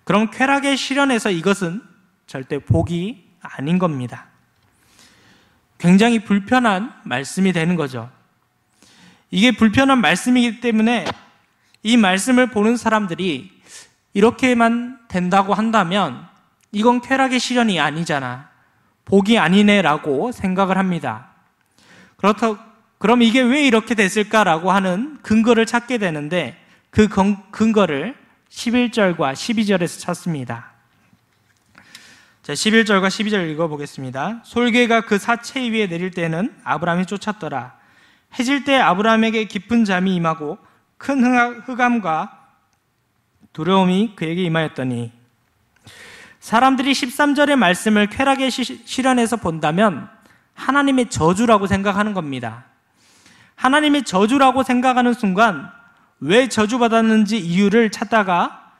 그럼 쾌락의 실현에서 이것은 절대 복이 아닌 겁니다. 굉장히 불편한 말씀이 되는 거죠. 이게 불편한 말씀이기 때문에 이 말씀을 보는 사람들이 이렇게만 된다고 한다면 이건 쾌락의 실현이 아니잖아, 복이 아니네라고 생각을 합니다. 그럼 이게 왜 이렇게 됐을까라고 하는 근거를 찾게 되는데 그 근거를 11절과 12절에서 찾습니다. 자, 11절과 12절 읽어보겠습니다. 솔개가 그 사체 위에 내릴 때는 아브라함이 쫓았더라. 해질 때 아브라함에게 깊은 잠이 임하고 큰 흑암과 두려움이 그에게 임하였더니, 사람들이 13절의 말씀을 쾌락의 실현에서 본다면 하나님의 저주라고 생각하는 겁니다. 하나님의 저주라고 생각하는 순간 왜 저주받았는지 이유를 찾다가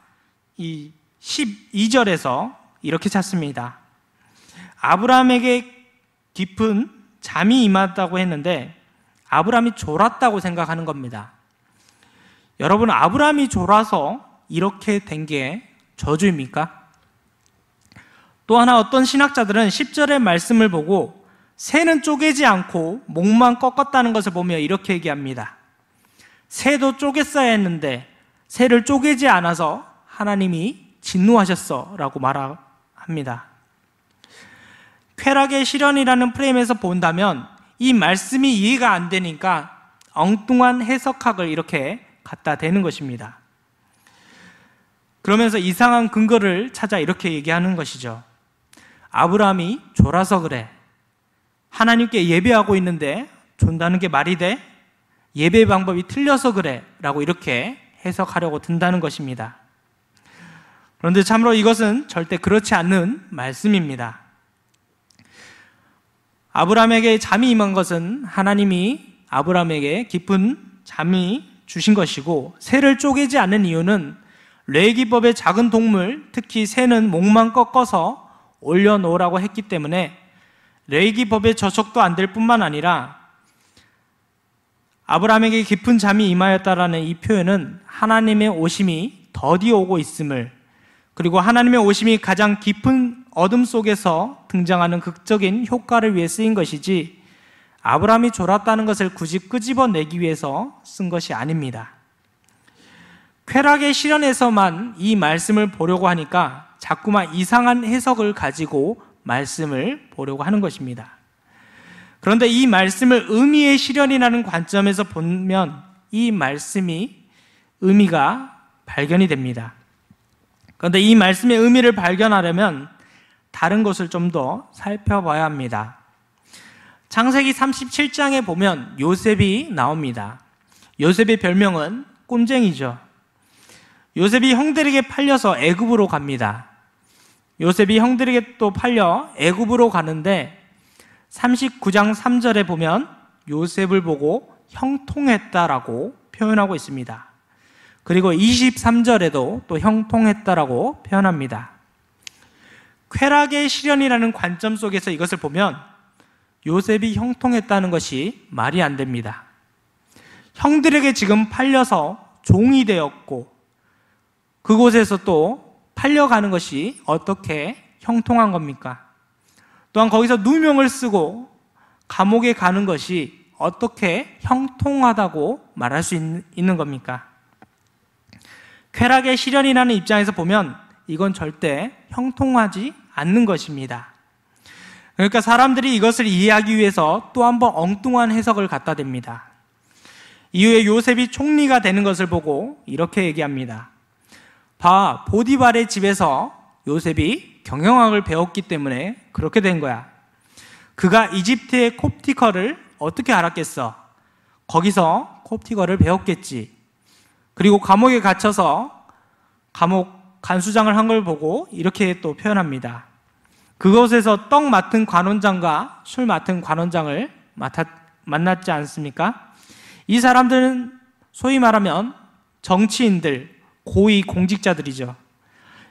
이 12절에서 이렇게 찾습니다. 아브라함에게 깊은 잠이 임했다고 했는데 아브라함이 졸았다고 생각하는 겁니다. 여러분, 아브라함이 졸아서 이렇게 된 게 저주입니까? 또 하나 어떤 신학자들은 10절의 말씀을 보고 새는 쪼개지 않고 목만 꺾었다는 것을 보며 이렇게 얘기합니다. 새도 쪼갰어야 했는데 새를 쪼개지 않아서 하나님이 진노하셨어 라고 말합니다. 쾌락의 실현이라는 프레임에서 본다면 이 말씀이 이해가 안 되니까 엉뚱한 해석학을 이렇게 갖다 대는 것입니다. 그러면서 이상한 근거를 찾아 이렇게 얘기하는 것이죠. 아브라함이 졸아서 그래. 하나님께 예배하고 있는데 존다는 게 말이 돼? 예배 방법이 틀려서 그래 라고 이렇게 해석하려고 든다는 것입니다. 그런데 참으로 이것은 절대 그렇지 않는 말씀입니다. 아브라함에게 잠이 임한 것은 하나님이 아브라함에게 깊은 잠이 주신 것이고, 새를 쪼개지 않는 이유는 레위기법의 작은 동물, 특히 새는 목만 꺾어서 올려놓으라고 했기 때문에 레위기법의 저촉도 안 될 뿐만 아니라 아브라함에게 깊은 잠이 임하였다라는 이 표현은 하나님의 오심이 더디 오고 있음을, 그리고 하나님의 오심이 가장 깊은 어둠 속에서 등장하는 극적인 효과를 위해 쓰인 것이지 아브라함이 졸았다는 것을 굳이 끄집어내기 위해서 쓴 것이 아닙니다. 쾌락의 실현에서만 이 말씀을 보려고 하니까 자꾸만 이상한 해석을 가지고 말씀을 보려고 하는 것입니다. 그런데 이 말씀을 의미의 실현이라는 관점에서 보면 이 말씀이 의미가 발견이 됩니다. 그런데 이 말씀의 의미를 발견하려면 다른 것을 좀 더 살펴봐야 합니다. 창세기 37장에 보면 요셉이 나옵니다. 요셉의 별명은 꼼쟁이죠. 요셉이 형들에게 팔려서 애굽으로 갑니다. 요셉이 형들에게 또 팔려 애굽으로 가는데 39장 3절에 보면 요셉을 보고 형통했다라고 표현하고 있습니다. 그리고 23절에도 또 형통했다라고 표현합니다. 쾌락의 시련이라는 관점 속에서 이것을 보면 요셉이 형통했다는 것이 말이 안 됩니다. 형들에게 지금 팔려서 종이 되었고 그곳에서 또 팔려가는 것이 어떻게 형통한 겁니까? 또한 거기서 누명을 쓰고 감옥에 가는 것이 어떻게 형통하다고 말할 수 있는 겁니까? 쾌락의 시련이라는 입장에서 보면 이건 절대 형통하지 않는 것입니다. 그러니까 사람들이 이것을 이해하기 위해서 또 한 번 엉뚱한 해석을 갖다 댑니다. 이후에 요셉이 총리가 되는 것을 보고 이렇게 얘기합니다. 봐, 보디발의 집에서 요셉이 경영학을 배웠기 때문에 그렇게 된 거야. 그가 이집트의 콥티커를 어떻게 알았겠어? 거기서 콥티커를 배웠겠지. 그리고 감옥에 갇혀서 감옥 간수장을 한 걸 보고 이렇게 또 표현합니다. 그곳에서 떡 맡은 관원장과 술 맡은 관원장을 만났지 않습니까? 이 사람들은 소위 말하면 정치인들, 고위 공직자들이죠.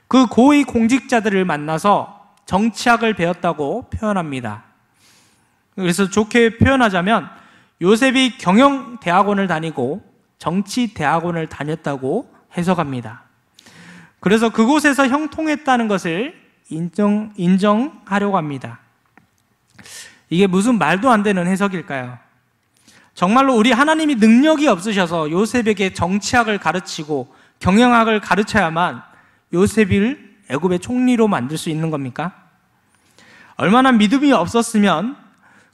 그 고위 공직자들을 만나서 정치학을 배웠다고 표현합니다. 그래서 좋게 표현하자면 요셉이 경영대학원을 다니고 정치대학원을 다녔다고 해석합니다. 그래서 그곳에서 형통했다는 것을 인정하려고 합니다. 이게 무슨 말도 안 되는 해석일까요? 정말로 우리 하나님이 능력이 없으셔서 요셉에게 정치학을 가르치고 경영학을 가르쳐야만 요셉을 애굽의 총리로 만들 수 있는 겁니까? 얼마나 믿음이 없었으면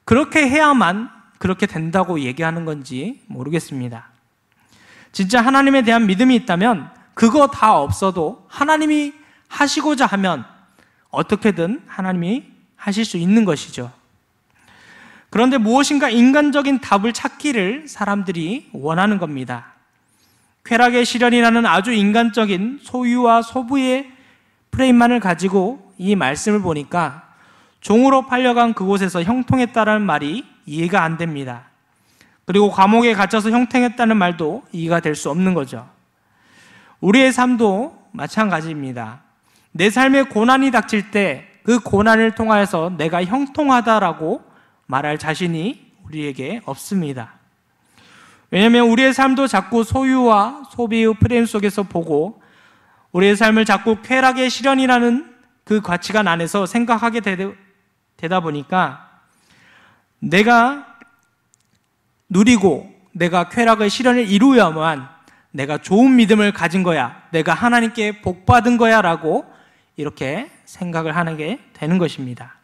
그렇게 해야만 그렇게 된다고 얘기하는 건지 모르겠습니다. 진짜 하나님에 대한 믿음이 있다면 그거 다 없어도 하나님이 하시고자 하면 어떻게든 하나님이 하실 수 있는 것이죠. 그런데 무엇인가 인간적인 답을 찾기를 사람들이 원하는 겁니다. 쾌락의 시련이라는 아주 인간적인 소유와 소부의 프레임만을 가지고 이 말씀을 보니까 종으로 팔려간 그곳에서 형통했다는 말이 이해가 안 됩니다. 그리고 감옥에 갇혀서 형통했다는 말도 이해가 될 수 없는 거죠. 우리의 삶도 마찬가지입니다. 내 삶에 고난이 닥칠 때 그 고난을 통하여서 내가 형통하다라고 말할 자신이 우리에게 없습니다. 왜냐하면 우리의 삶도 자꾸 소유와 소비의 프레임 속에서 보고 우리의 삶을 자꾸 쾌락의 시련이라는 그 가치관 안에서 생각하게 되다 보니까 내가 누리고 내가 쾌락의 시련을 이루어야만 내가 좋은 믿음을 가진 거야, 내가 하나님께 복 받은 거야 라고 이렇게 생각을 하는 게 되는 것입니다.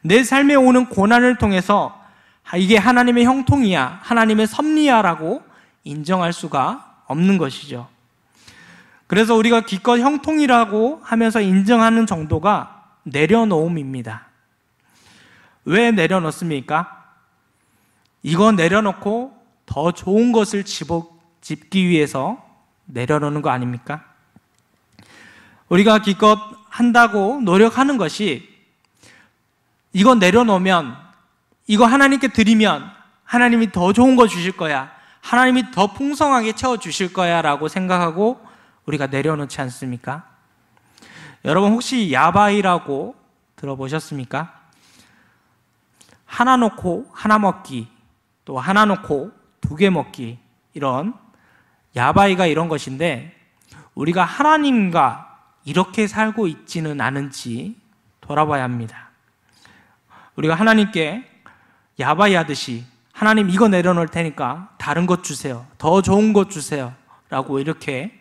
내 삶에 오는 고난을 통해서 이게 하나님의 형통이야, 하나님의 섭리야 라고 인정할 수가 없는 것이죠. 그래서 우리가 기껏 형통이라고 하면서 인정하는 정도가 내려놓음입니다. 왜 내려놓습니까? 이거 내려놓고 더 좋은 것을 집기 위해서 내려놓는 거 아닙니까? 우리가 기껏 한다고 노력하는 것이 이거 내려놓으면, 이거 하나님께 드리면 하나님이 더 좋은 거 주실 거야, 하나님이 더 풍성하게 채워주실 거야 라고 생각하고 우리가 내려놓지 않습니까? 여러분 혹시 야바이라고 들어보셨습니까? 하나 놓고 하나 먹기, 또 하나 놓고 두 개 먹기, 이런 야바이가 이런 것인데 우리가 하나님과 이렇게 살고 있지는 않은지 돌아봐야 합니다. 우리가 하나님께 야바이 하듯이 하나님 이거 내려놓을 테니까 다른 것 주세요, 더 좋은 것 주세요 라고 이렇게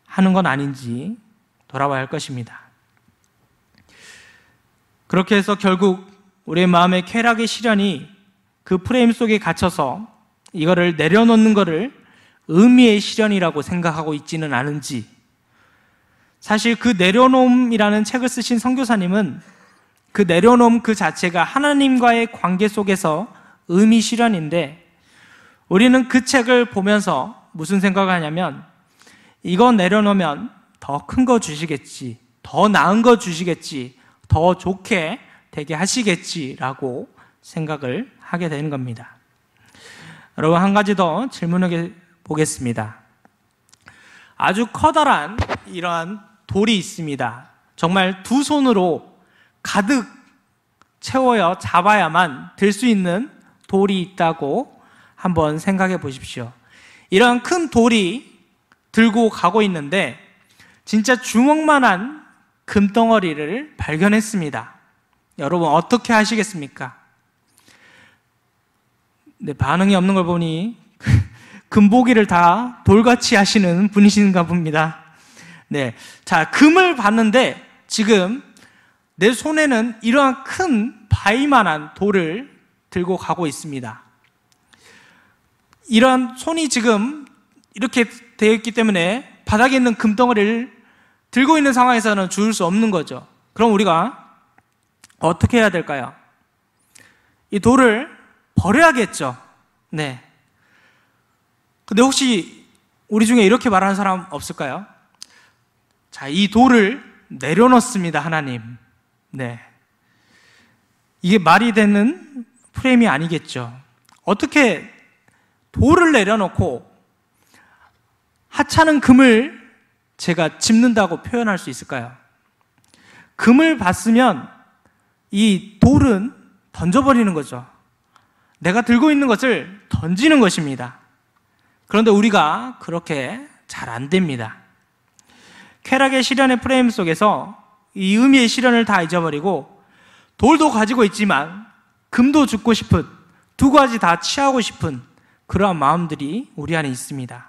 하는 건 아닌지 돌아봐야 할 것입니다. 그렇게 해서 결국 우리의 마음의 쾌락의 시련이 그 프레임 속에 갇혀서 이거를 내려놓는 거를 의미의 시련이라고 생각하고 있지는 않은지, 사실 그 내려놓음이라는 책을 쓰신 선교사님은 그 내려놓음 그 자체가 하나님과의 관계 속에서 의미 실현인데, 우리는 그 책을 보면서 무슨 생각을 하냐면 이거 내려놓으면 더 큰 거 주시겠지, 더 나은 거 주시겠지, 더 좋게 되게 하시겠지라고 생각을 하게 되는 겁니다. 여러분, 한 가지 더 질문해 보겠습니다. 아주 커다란 이러한 돌이 있습니다. 정말 두 손으로 가득 채워야 잡아야만 들 수 있는 돌이 있다고 한번 생각해 보십시오. 이런 큰 돌이 들고 가고 있는데 진짜 주먹만한 금덩어리를 발견했습니다. 여러분, 어떻게 하시겠습니까? 네, 반응이 없는 걸 보니 금보기를 다 돌같이 하시는 분이신가 봅니다. 네, 자, 금을 봤는데 지금 내 손에는 이러한 큰 바위만한 돌을 들고 가고 있습니다. 이러한 손이 지금 이렇게 되어 있기 때문에 바닥에 있는 금덩어리를 들고 있는 상황에서는 주울 수 없는 거죠. 그럼 우리가 어떻게 해야 될까요? 이 돌을 버려야겠죠. 네. 근데 혹시 우리 중에 이렇게 말하는 사람 없을까요? 자, 이 돌을 내려놓습니다, 하나님. 네. 이게 말이 되는 프레임이 아니겠죠. 어떻게 돌을 내려놓고 하찮은 금을 제가 짚는다고 표현할 수 있을까요? 금을 봤으면 이 돌은 던져버리는 거죠. 내가 들고 있는 것을 던지는 것입니다. 그런데 우리가 그렇게 잘 안 됩니다. 쾌락의 시련의 프레임 속에서 이 의미의 시련을 다 잊어버리고 돌도 가지고 있지만 금도 줍고 싶은, 두 가지 다 취하고 싶은 그러한 마음들이 우리 안에 있습니다.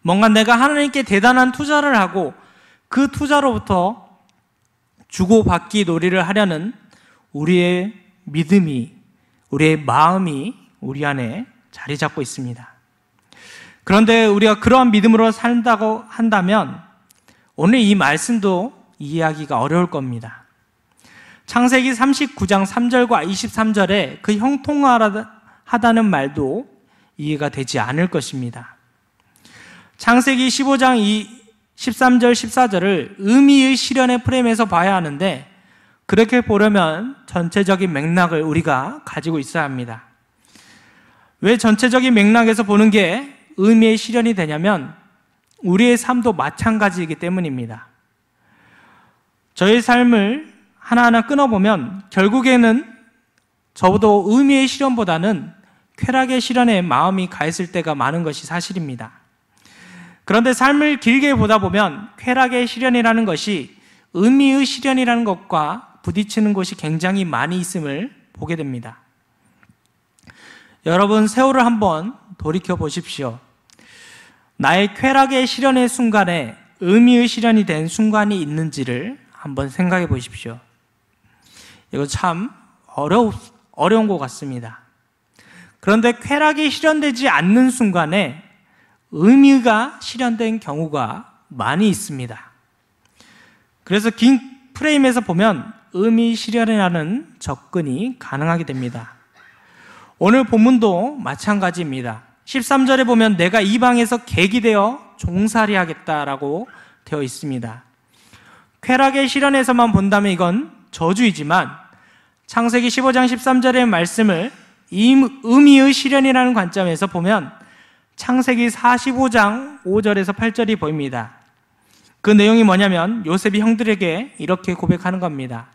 뭔가 내가 하나님께 대단한 투자를 하고 그 투자로부터 주고받기 놀이를 하려는 우리의 믿음이, 우리의 마음이 우리 안에 자리 잡고 있습니다. 그런데 우리가 그러한 믿음으로 산다고 한다면 오늘 이 말씀도 이해하기가 어려울 겁니다. 창세기 39장 3절과 23절에 그 형통하다는 말도 이해가 되지 않을 것입니다. 창세기 15장 13절 14절을 의미의 실현의 프레임에서 봐야 하는데 그렇게 보려면 전체적인 맥락을 우리가 가지고 있어야 합니다. 왜 전체적인 맥락에서 보는 게 의미의 실현이 되냐면 우리의 삶도 마찬가지이기 때문입니다. 저의 삶을 하나하나 끊어보면 결국에는 저도 의미의 실현보다는 쾌락의 실현에 마음이 가 있을 때가 많은 것이 사실입니다. 그런데 삶을 길게 보다 보면 쾌락의 실현이라는 것이 의미의 실현이라는 것과 부딪히는 곳이 굉장히 많이 있음을 보게 됩니다. 여러분, 세월을 한번 돌이켜 보십시오. 나의 쾌락의 실현의 순간에 의미의 실현이 된 순간이 있는지를 한번 생각해 보십시오. 이거 참 어려운 것 같습니다. 그런데 쾌락이 실현되지 않는 순간에 의미가 실현된 경우가 많이 있습니다. 그래서 긴 프레임에서 보면 의미 실현이라는 접근이 가능하게 됩니다. 오늘 본문도 마찬가지입니다. 13절에 보면 내가 이 방에서 객이 되어 종살이 하겠다라고 되어 있습니다. 쾌락의 실현에서만 본다면 이건 저주이지만 창세기 15장 13절의 말씀을 의미의 실현이라는 관점에서 보면 창세기 45장 5절에서 8절이 보입니다. 그 내용이 뭐냐면 요셉이 형들에게 이렇게 고백하는 겁니다.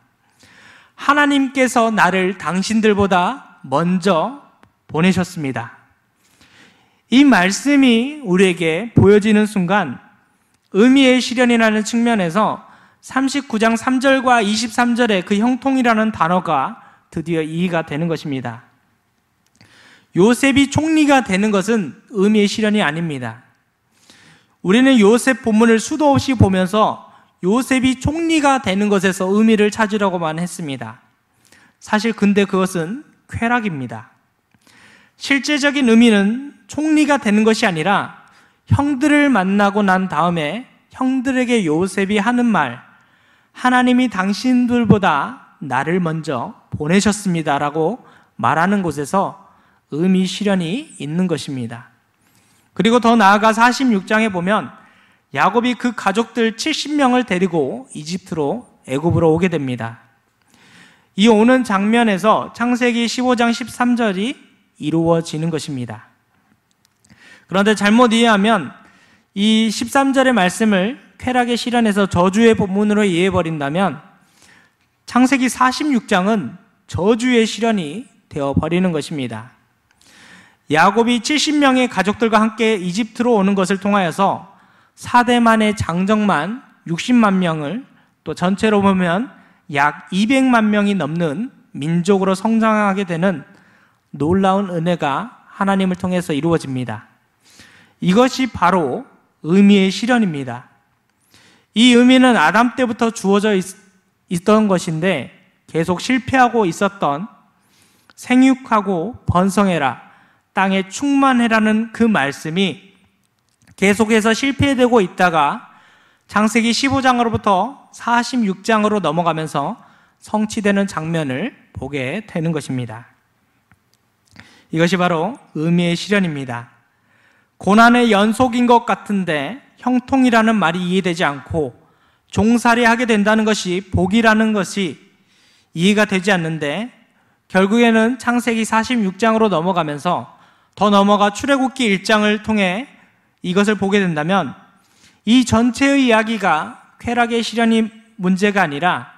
하나님께서 나를 당신들보다 먼저 보내셨습니다. 이 말씀이 우리에게 보여지는 순간 의미의 실현이라는 측면에서 39장 3절과 23절의 그 형통이라는 단어가 드디어 이해가 되는 것입니다. 요셉이 총리가 되는 것은 의미의 실현이 아닙니다. 우리는 요셉 본문을 수도 없이 보면서 요셉이 총리가 되는 것에서 의미를 찾으려고만 했습니다. 사실 근데 그것은 쾌락입니다. 실제적인 의미는 총리가 되는 것이 아니라 형들을 만나고 난 다음에 형들에게 요셉이 하는 말, 하나님이 당신들보다 나를 먼저 보내셨습니다라고 말하는 곳에서 의미 실현이 있는 것입니다. 그리고 더 나아가 46장에 보면 야곱이 그 가족들 70명을 데리고 이집트로 애굽으로 오게 됩니다. 이 오는 장면에서 창세기 15장 13절이 이루어지는 것입니다. 그런데 잘못 이해하면 이 13절의 말씀을 쾌락의 실현에서 저주의 본문으로 이해해버린다면 창세기 46장은 저주의 실현이 되어버리는 것입니다. 야곱이 70명의 가족들과 함께 이집트로 오는 것을 통하여서 4대만의 장정만 60만 명을, 또 전체로 보면 약 200만 명이 넘는 민족으로 성장하게 되는 놀라운 은혜가 하나님을 통해서 이루어집니다. 이것이 바로 의미의 실현입니다. 이 의미는 아담 때부터 주어져 있던 것인데 계속 실패하고 있었던 생육하고 번성해라, 땅에 충만해라는 그 말씀이 계속해서 실패되고 있다가 창세기 15장으로부터 46장으로 넘어가면서 성취되는 장면을 보게 되는 것입니다. 이것이 바로 의미의 실현입니다. 고난의 연속인 것 같은데 형통이라는 말이 이해되지 않고 종살이하게 된다는 것이 복이라는 것이 이해가 되지 않는데, 결국에는 창세기 46장으로 넘어가면서 더 넘어가 출애굽기 1장을 통해 이것을 보게 된다면 이 전체의 이야기가 쾌락의 실현이 문제가 아니라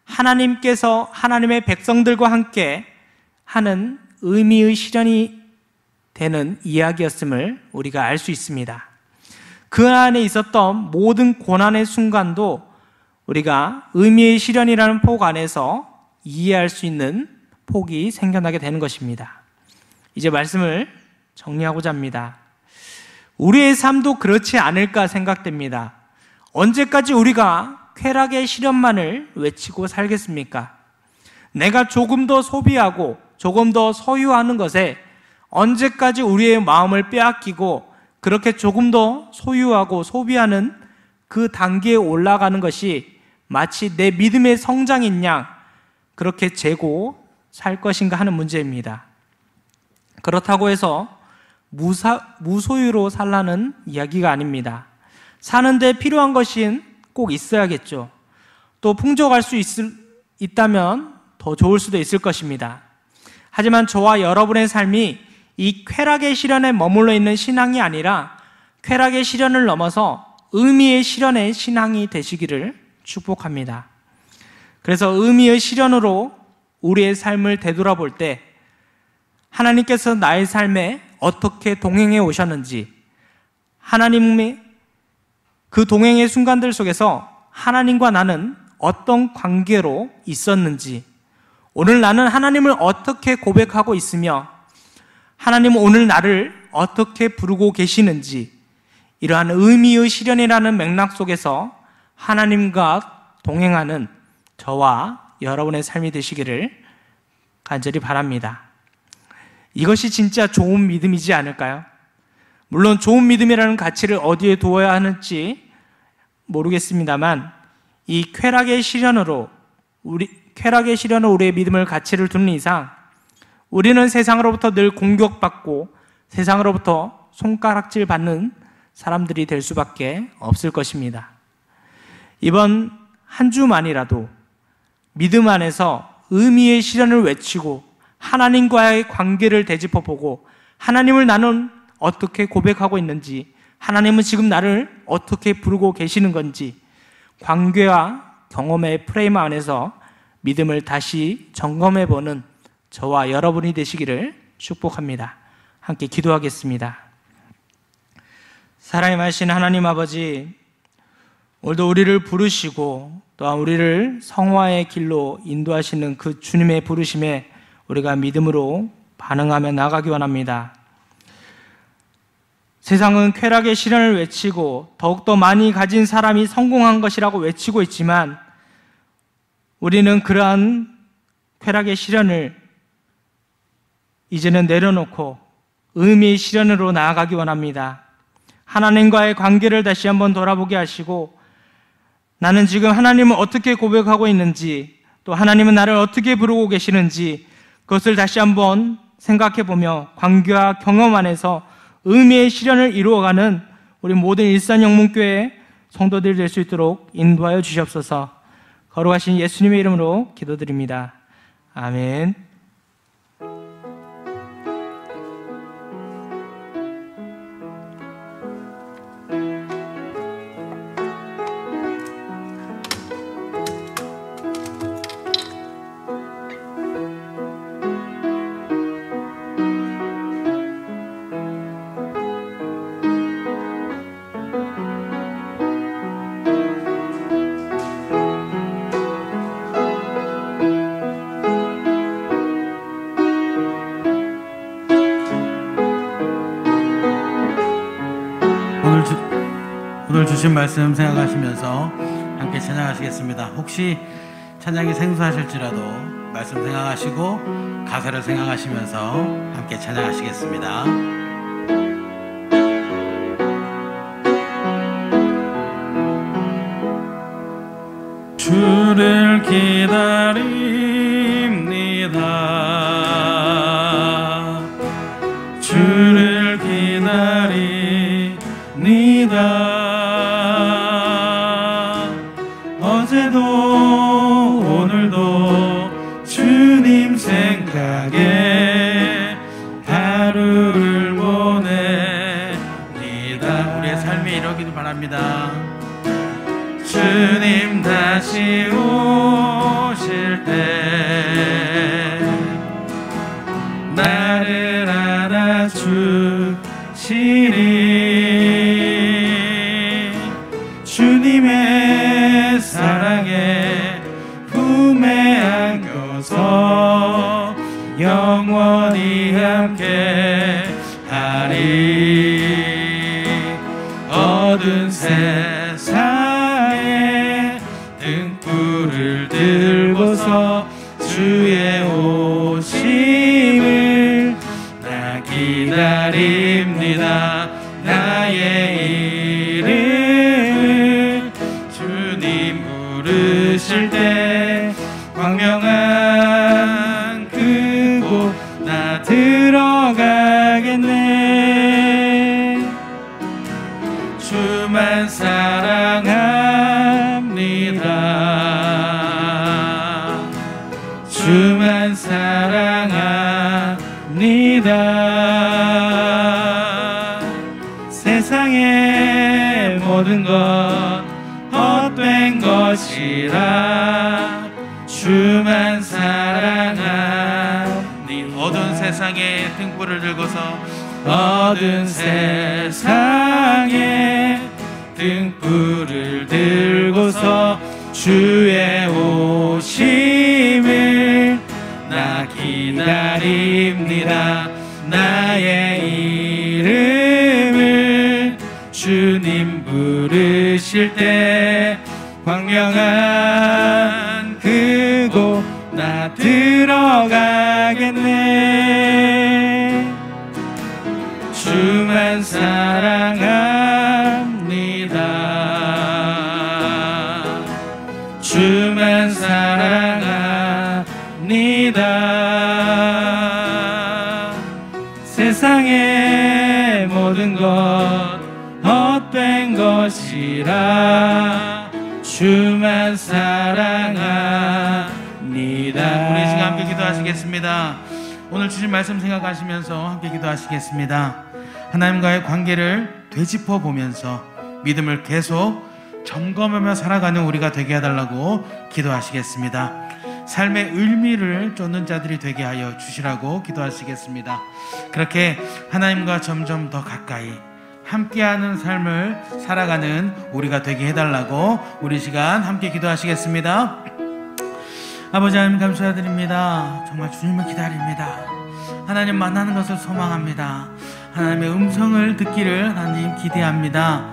하나님께서 하나님의 백성들과 함께 하는 의미의 실현이 되는 이야기였음을 우리가 알 수 있습니다. 그 안에 있었던 모든 고난의 순간도 우리가 의미의 실현이라는 폭 안에서 이해할 수 있는 폭이 생겨나게 되는 것입니다. 이제 말씀을 정리하고자 합니다. 우리의 삶도 그렇지 않을까 생각됩니다. 언제까지 우리가 쾌락의 실현만을 외치고 살겠습니까? 내가 조금 더 소비하고 조금 더 소유하는 것에 언제까지 우리의 마음을 빼앗기고 그렇게 조금 더 소유하고 소비하는 그 단계에 올라가는 것이 마치 내 믿음의 성장인 양 그렇게 재고 살 것인가 하는 문제입니다. 그렇다고 해서 무소유로 살라는 이야기가 아닙니다. 사는데 필요한 것이 꼭 있어야겠죠. 또 풍족할 수 있다면 더 좋을 수도 있을 것입니다. 하지만 저와 여러분의 삶이 이 쾌락의 실현에 머물러 있는 신앙이 아니라 쾌락의 실현을 넘어서 의미의 실현의 신앙이 되시기를 축복합니다. 그래서 의미의 실현으로 우리의 삶을 되돌아볼 때 하나님께서 나의 삶에 어떻게 동행해 오셨는지, 하나님의 그 동행의 순간들 속에서 하나님과 나는 어떤 관계로 있었는지, 오늘 나는 하나님을 어떻게 고백하고 있으며 하나님은 오늘 나를 어떻게 부르고 계시는지, 이러한 의미의 실현이라는 맥락 속에서 하나님과 동행하는 저와 여러분의 삶이 되시기를 간절히 바랍니다. 이것이 진짜 좋은 믿음이지 않을까요? 물론 좋은 믿음이라는 가치를 어디에 두어야 하는지 모르겠습니다만 이 쾌락의 실현으로 우리의 믿음을 가치를 두는 이상 우리는 세상으로부터 늘 공격받고 세상으로부터 손가락질 받는 사람들이 될 수밖에 없을 것입니다. 이번 한 주만이라도 믿음 안에서 의미의 실현을 외치고 하나님과의 관계를 되짚어보고 하나님을 나는 어떻게 고백하고 있는지, 하나님은 지금 나를 어떻게 부르고 계시는 건지 관계와 경험의 프레임 안에서 믿음을 다시 점검해보는 저와 여러분이 되시기를 축복합니다. 함께 기도하겠습니다. 사랑의 많으신 하나님 아버지, 오늘도 우리를 부르시고 또한 우리를 성화의 길로 인도하시는 그 주님의 부르심에 우리가 믿음으로 반응하며 나아가기 원합니다. 세상은 쾌락의 실현을 외치고 더욱더 많이 가진 사람이 성공한 것이라고 외치고 있지만 우리는 그러한 쾌락의 실현을 이제는 내려놓고 의미의 실현으로 나아가기 원합니다. 하나님과의 관계를 다시 한번 돌아보게 하시고 나는 지금 하나님을 어떻게 고백하고 있는지, 또 하나님은 나를 어떻게 부르고 계시는지 그것을 다시 한번 생각해 보며 관계와 경험 안에서 의미의 실현을 이루어가는 우리 모든 일산영문교회 성도들이 될 수 있도록 인도하여 주시옵소서. 거룩하신 예수님의 이름으로 기도드립니다. 아멘. 오늘 주신 말씀 생각하시면서 함께 찬양하시겠습니다. 혹시 찬양이 생소하실지라도 말씀 생각하시고 가사를 생각하시면서 함께 찬양하시겠습니다. 주를 기다립니다. 주를 기다립니다. 어제도 오늘도 주님 생각에 하루를 보냅니다. 우리의 삶이 이러기를 바랍니다. 주님 다시 오실 때 나를 알아주시리. 주님의 사랑에 품에 안겨서 영원히 함께 하리. 어두운 세상에 등불을 들고서 주의 오심을 나 기다립니다. 나의 이름을 주님 부르실 때 광명한 그곳 나 들어가겠네. 주만 사랑합니다. 주만 사랑합니다. 세상의 모든 것 헛된 것이라 주만 사랑합니다. 어두운 세상에 등불을 들고서 어두운 세상에 등불을 들고서 주의 오심을 나 기다립니다. 나의 이름을 주님 부르실 때 광명한 그곳 나 들어가겠네. 주만 사랑합니다. 주만 사랑합니다. 세상의 모든 것 헛된 것이라 주만 사랑합니다. 우리 시간 함께 기도하시겠습니다. 오늘 주신 말씀 생각하시면서 함께 기도하시겠습니다. 하나님과의 관계를 되짚어 보면서 믿음을 계속 점검하며 살아가는 우리가 되게 해달라고 기도하시겠습니다. 삶의 의미를 쫓는 자들이 되게 하여 주시라고 기도하시겠습니다. 그렇게 하나님과 점점 더 가까이 함께하는 삶을 살아가는 우리가 되게 해달라고 우리 시간 함께 기도하시겠습니다. 아버지 하나님 감사드립니다. 정말 주님을 기다립니다. 하나님 만나는 것을 소망합니다. 하나님의 음성을 듣기를 하나님 기대합니다.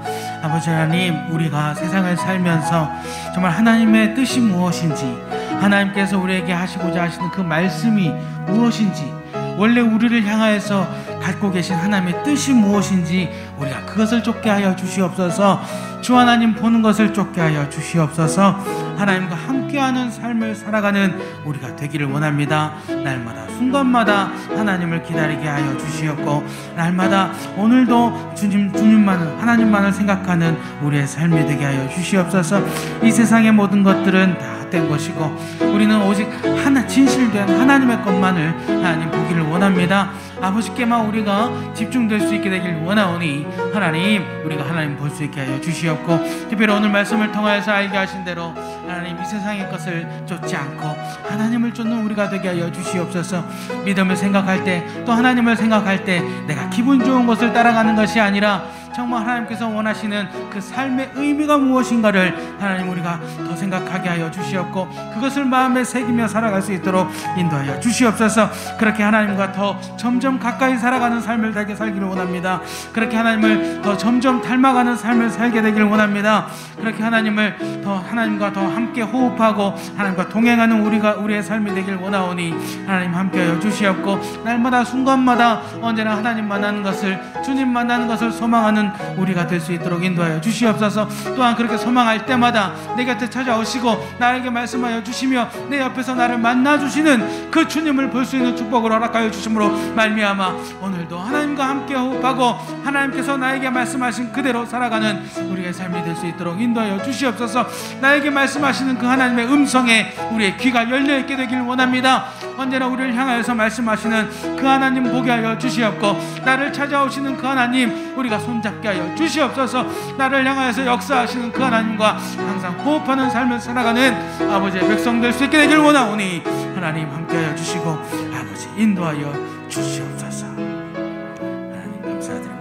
아버지 하나님, 우리가 세상을 살면서 정말 하나님의 뜻이 무엇인지, 하나님께서 우리에게 하시고자 하시는 그 말씀이 무엇인지, 원래 우리를 향하여서 갖고 계신 하나님의 뜻이 무엇인지 우리가 그것을 쫓게 하여 주시옵소서. 주 하나님 보는 것을 쫓게 하여 주시옵소서. 하나님과 함께하는 삶을 살아가는 우리가 되기를 원합니다. 날마다 순간마다 하나님을 기다리게 하여 주시옵고, 날마다 오늘도 주님만을, 하나님만을 생각하는 우리의 삶이 되게 하여 주시옵소서. 이 세상의 모든 것들은 다 헛된 것이고 우리는 오직 하나 진실된 하나님의 것만을 하나님 보기를 원합니다. 아버지께만 우리가 집중될 수 있게 되길 원하오니 하나님, 우리가 하나님 볼 수 있게 하여 주시옵고, 특별히 오늘 말씀을 통하여서 알게 하신 대로 하나님 이 세상의 것을 쫓지 않고 하나님을 쫓는 우리가 되게 하여 주시옵소서. 믿음을 생각할 때, 또 하나님을 생각할 때 내가 기분 좋은 것을 따라가는 것이 아니라 정말 하나님께서 원하시는 그 삶의 의미가 무엇인가를 하나님 우리가 더 생각하게 하여 주시옵고, 그것을 마음에 새기며 살아갈 수 있도록 인도하여 주시옵소서. 그렇게 하나님과 더 점점 가까이 살아가는 삶을 되게 살기를 원합니다. 그렇게 하나님을 더 점점 닮아가는 삶을 살게 되기를 원합니다. 그렇게 하나님과 더 함께 호흡하고 하나님과 동행하는 우리의 삶이 되길 원하오니 하나님 함께하여 주시옵고, 날마다 순간마다 언제나 하나님 만나는 것을, 주님 만나는 것을 소망하는 우리가 될 수 있도록 인도하여 주시옵소서. 또한 그렇게 소망할 때마다 내 곁에 찾아오시고 나에게 말씀하여 주시며 내 옆에서 나를 만나주시는 그 주님을 볼 수 있는 축복을 허락하여 주심으로 말미암아 오늘도 하나님과 함께 호흡하고 하나님께서 나에게 말씀하신 그대로 살아가는 우리의 삶이 될 수 있도록 인도하여 주시옵소서. 나에게 말씀하시는 그 하나님의 음성에 우리의 귀가 열려있게 되길 원합니다. 언제나 우리를 향하여서 말씀하시는 그 하나님 보게 하여 주시옵고, 나를 찾아오시는 그 하나님 우리가 손잡게 하여 주시옵소서. 나를 향하여서 역사하시는 그 하나님과 항상 호흡하는 삶을 살아가는 아버지의 백성 될 수 있게 되길 원하오니 하나님 함께하여 주시고 아버지 인도하여 주시옵소서. 하나님 감사드립니다.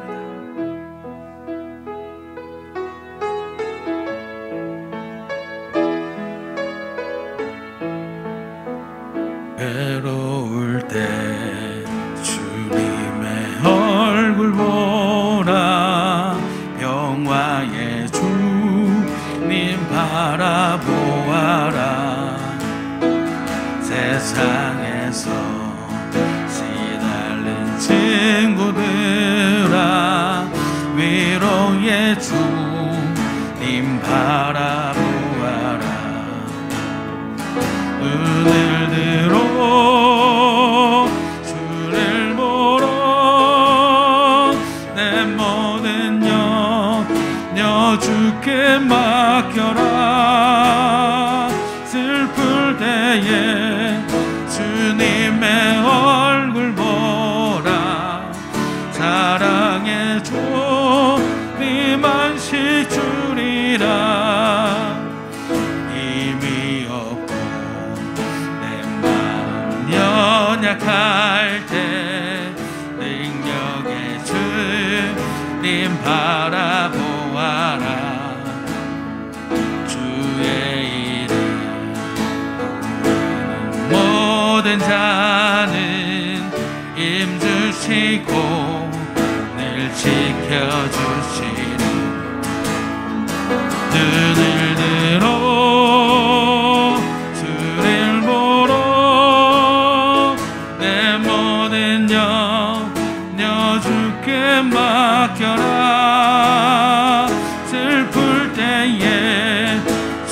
외로울 때 주님의 얼굴 보라, 평화의 주님 바라보아라. 세상에서 시달린 친구들아, 위로의 주님 바라보아라. 눈을 들어 주를 보러 내 모든 염려 주께 맡겨라. 슬플 때에 주님의 얼굴 보라. 사랑의 주님 안식 주리라. 힘이 없고 내 마음 연약할 때 능력의 주님 바라보아라. 주의 이름 모든 자는 힘주시고 늘 지켜주시리. 눈을 들어 주를 보러 내 모든 염려 주께 맡겨라. 슬플 때에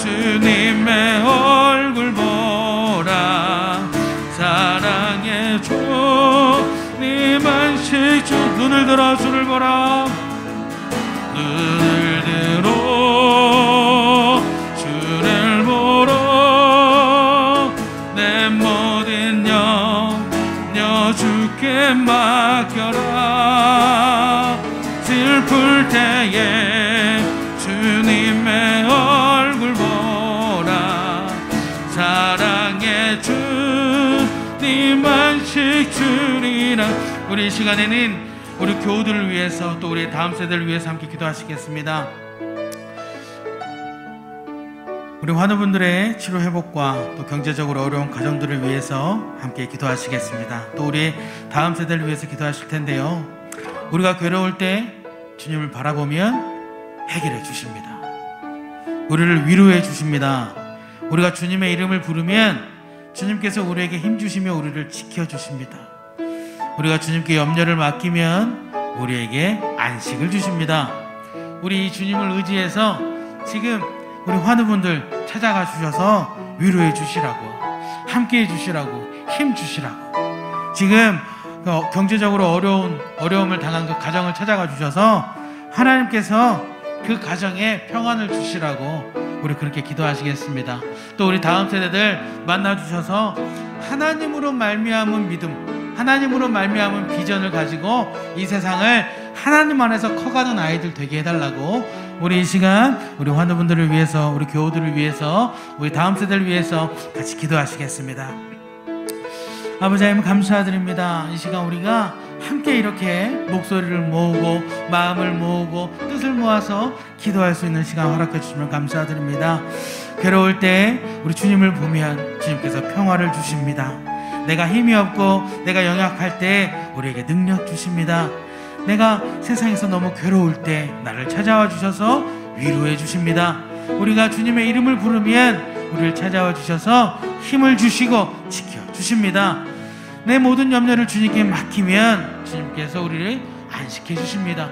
주님의 얼굴 보라. 사랑의 주님 안식 주. 눈을 들어 주를 보라. 눈을 들어 주를 보러 내 모든 염려 주께 맡겨라. 슬플 때에 주님의 얼굴 보라. 사랑의 주님 안식 주리라. 우리 이 시간에는 우리 교우들을 위해서 또 우리 다음 세대를 위해서 함께 기도하시겠습니다. 우리 환우분들의 치료 회복과 또 경제적으로 어려운 가정들을 위해서 함께 기도하시겠습니다. 또 우리 다음 세대를 위해서 기도하실 텐데요, 우리가 괴로울 때 주님을 바라보면 해결해 주십니다. 우리를 위로해 주십니다. 우리가 주님의 이름을 부르면 주님께서 우리에게 힘주시며 우리를 지켜주십니다. 우리가 주님께 염려를 맡기면 우리에게 안식을 주십니다. 우리 이 주님을 의지해서 지금 우리 환우분들 찾아가 주셔서 위로해 주시라고, 함께 해 주시라고, 힘 주시라고, 지금 경제적으로 어려움을 당한 그 가정을 찾아가 주셔서 하나님께서 그 가정에 평안을 주시라고 우리 그렇게 기도하시겠습니다. 또 우리 다음 세대들 만나 주셔서 하나님으로 말미암은 믿음, 하나님으로 말미암은 비전을 가지고 이 세상을 하나님 안에서 커가는 아이들 되게 해달라고 우리 이 시간 우리 환우분들을 위해서, 우리 교우들을 위해서, 우리 다음 세대를 위해서 같이 기도하시겠습니다. 아버지 하나님 감사드립니다. 이 시간 우리가 함께 이렇게 목소리를 모으고 마음을 모으고 뜻을 모아서 기도할 수 있는 시간 허락해 주시면 감사드립니다. 괴로울 때 우리 주님을 보면 주님께서 평화를 주십니다. 내가 힘이 없고 내가 연약할 때 우리에게 능력 주십니다. 내가 세상에서 너무 괴로울 때 나를 찾아와 주셔서 위로해 주십니다. 우리가 주님의 이름을 부르면 우리를 찾아와 주셔서 힘을 주시고 지켜주십니다. 내 모든 염려를 주님께 맡기면 주님께서 우리를 안식해 주십니다.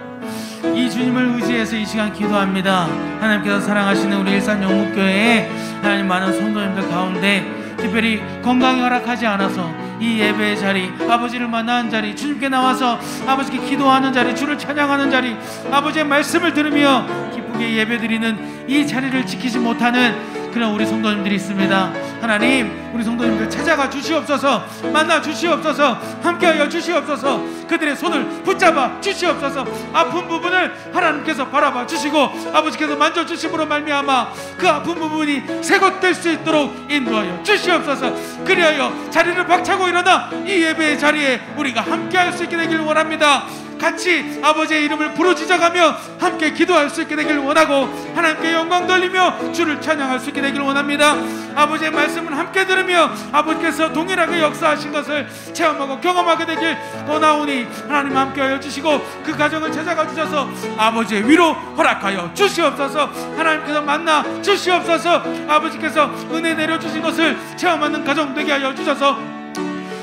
이 주님을 의지해서 이 시간 기도합니다. 하나님께서 사랑하시는 우리 일산 영국교회에 하나님 많은 성도님들 가운데 특별히 건강이 허락하지 않아서 이 예배의 자리, 아버지를 만나는 자리, 주님께 나와서 아버지께 기도하는 자리, 주를 찬양하는 자리, 아버지의 말씀을 들으며 기쁘게 예배드리는 이 자리를 지키지 못하는 그런 우리 성도님들이 있습니다. 하나님, 우리 성도님들 찾아가 주시옵소서, 만나 주시옵소서, 함께하여 주시옵소서, 그들의 손을 붙잡아 주시옵소서, 아픈 부분을 하나님께서 바라봐 주시고 아버지께서 만져주심으로 말미암아 그 아픈 부분이 새것될 수 있도록 인도하여 주시옵소서. 그리하여 자리를 박차고 일어나 이 예배의 자리에 우리가 함께할 수 있게 되길 원합니다. 같이 아버지의 이름을 부르짖어가며 함께 기도할 수 있게 되길 원하고 하나님께 영광 돌리며 주를 찬양할 수 있게 되길 원합니다. 아버지의 말씀을 함께 들으며 아버지께서 동일하게 역사하신 것을 체험하고 경험하게 되길 원하오니 하나님 함께하여 주시고 그 가정을 찾아가 주셔서 아버지의 위로 허락하여 주시옵소서. 하나님께서 만나 주시옵소서. 아버지께서 은혜 내려주신 것을 체험하는 가정 되게 하여 주셔서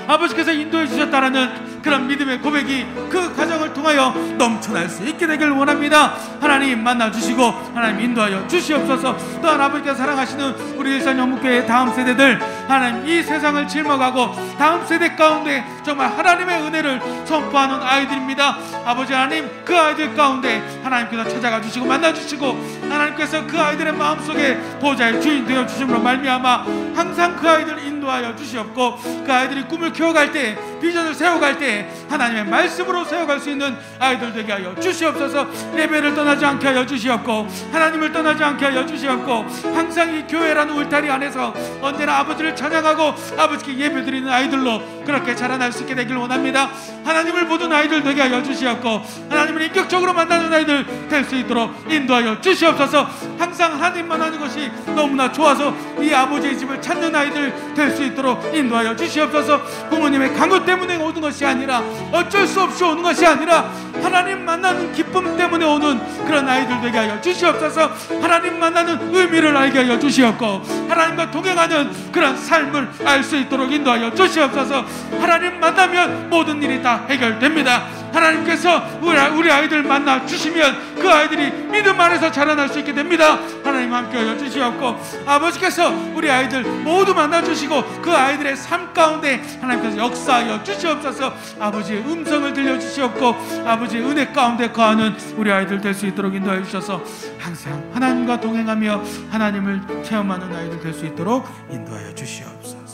아버지께서 인도해 주셨다라는 그런 믿음의 고백이 그 가정을 통하여 넘쳐날 수 있게 되길 원합니다. 하나님 만나 주시고 하나님 인도하여 주시옵소서. 또한 아버지께서 사랑하시는 우리 일산 영국교회 다음 세대들, 하나님 이 세상을 짊어가고 다음 세대 가운데 정말 하나님의 은혜를 선포하는 아이들입니다. 아버지 하나님, 그 아이들 가운데 하나님께서 찾아가 주시고 만나 주시고 하나님께서 그 아이들의 마음속에 보좌의 주인 되어 주심으로 말미암아 항상 그 아이들을 인도하여 주시옵고 그 아이들이 꿈을 키워갈 때, 비전을 세워갈 때 하나님의 말씀으로 세워갈 수 있는 아이들 되게 하여 주시옵소서. 예배를 떠나지 않게 하여 주시옵고 하나님을 떠나지 않게 하여 주시옵고 항상 이 교회라는 울타리 안에서 언제나 아버지를 찬양하고 아버지께 예배드리는 아이들로 그렇게 자라날 수 있게 되길 원합니다. 하나님을 보는 아이들 되게 하여 주시옵고 하나님을 인격적으로 만나는 아이들 될 수 있도록 인도하여 주시옵소서. 항상 하나님만 하는 것이 너무나 좋아서 이 아버지의 집을 찾는 아이들 될 수 있도록 인도하여 주시옵소서. 부모님의 강요 때문에 오는 것이 아니라 어쩔 수 없이 오는 것이 아니라 하나님 만나는 기쁨 때문에 오는 그런 아이들 되게 하여 주시옵소서. 하나님 만나는 의미를 알게 하여 주시옵고 하나님과 동행하는 그런 삶을 알 수 있도록 인도하여 주시옵소서. 하나님 만나면 모든 일이 다 해결됩니다. 하나님께서 우리 아이들 만나 주시면 그 아이들이 믿음 안에서 자라날 수 있게 됩니다. 하나님 함께하여 주시옵고 아버지께서 우리 아이들 모두 만나 주시고 그 아이들의 삶 가운데 하나님께서 역사하여 주시옵소서. 아버지의 음성을 들려주시옵고 아버지의 은혜 가운데 거하는 우리 아이들 될 수 있도록 인도하여 주셔서 항상 하나님과 동행하며 하나님을 체험하는 아이들 될 수 있도록 인도하여 주시옵소서.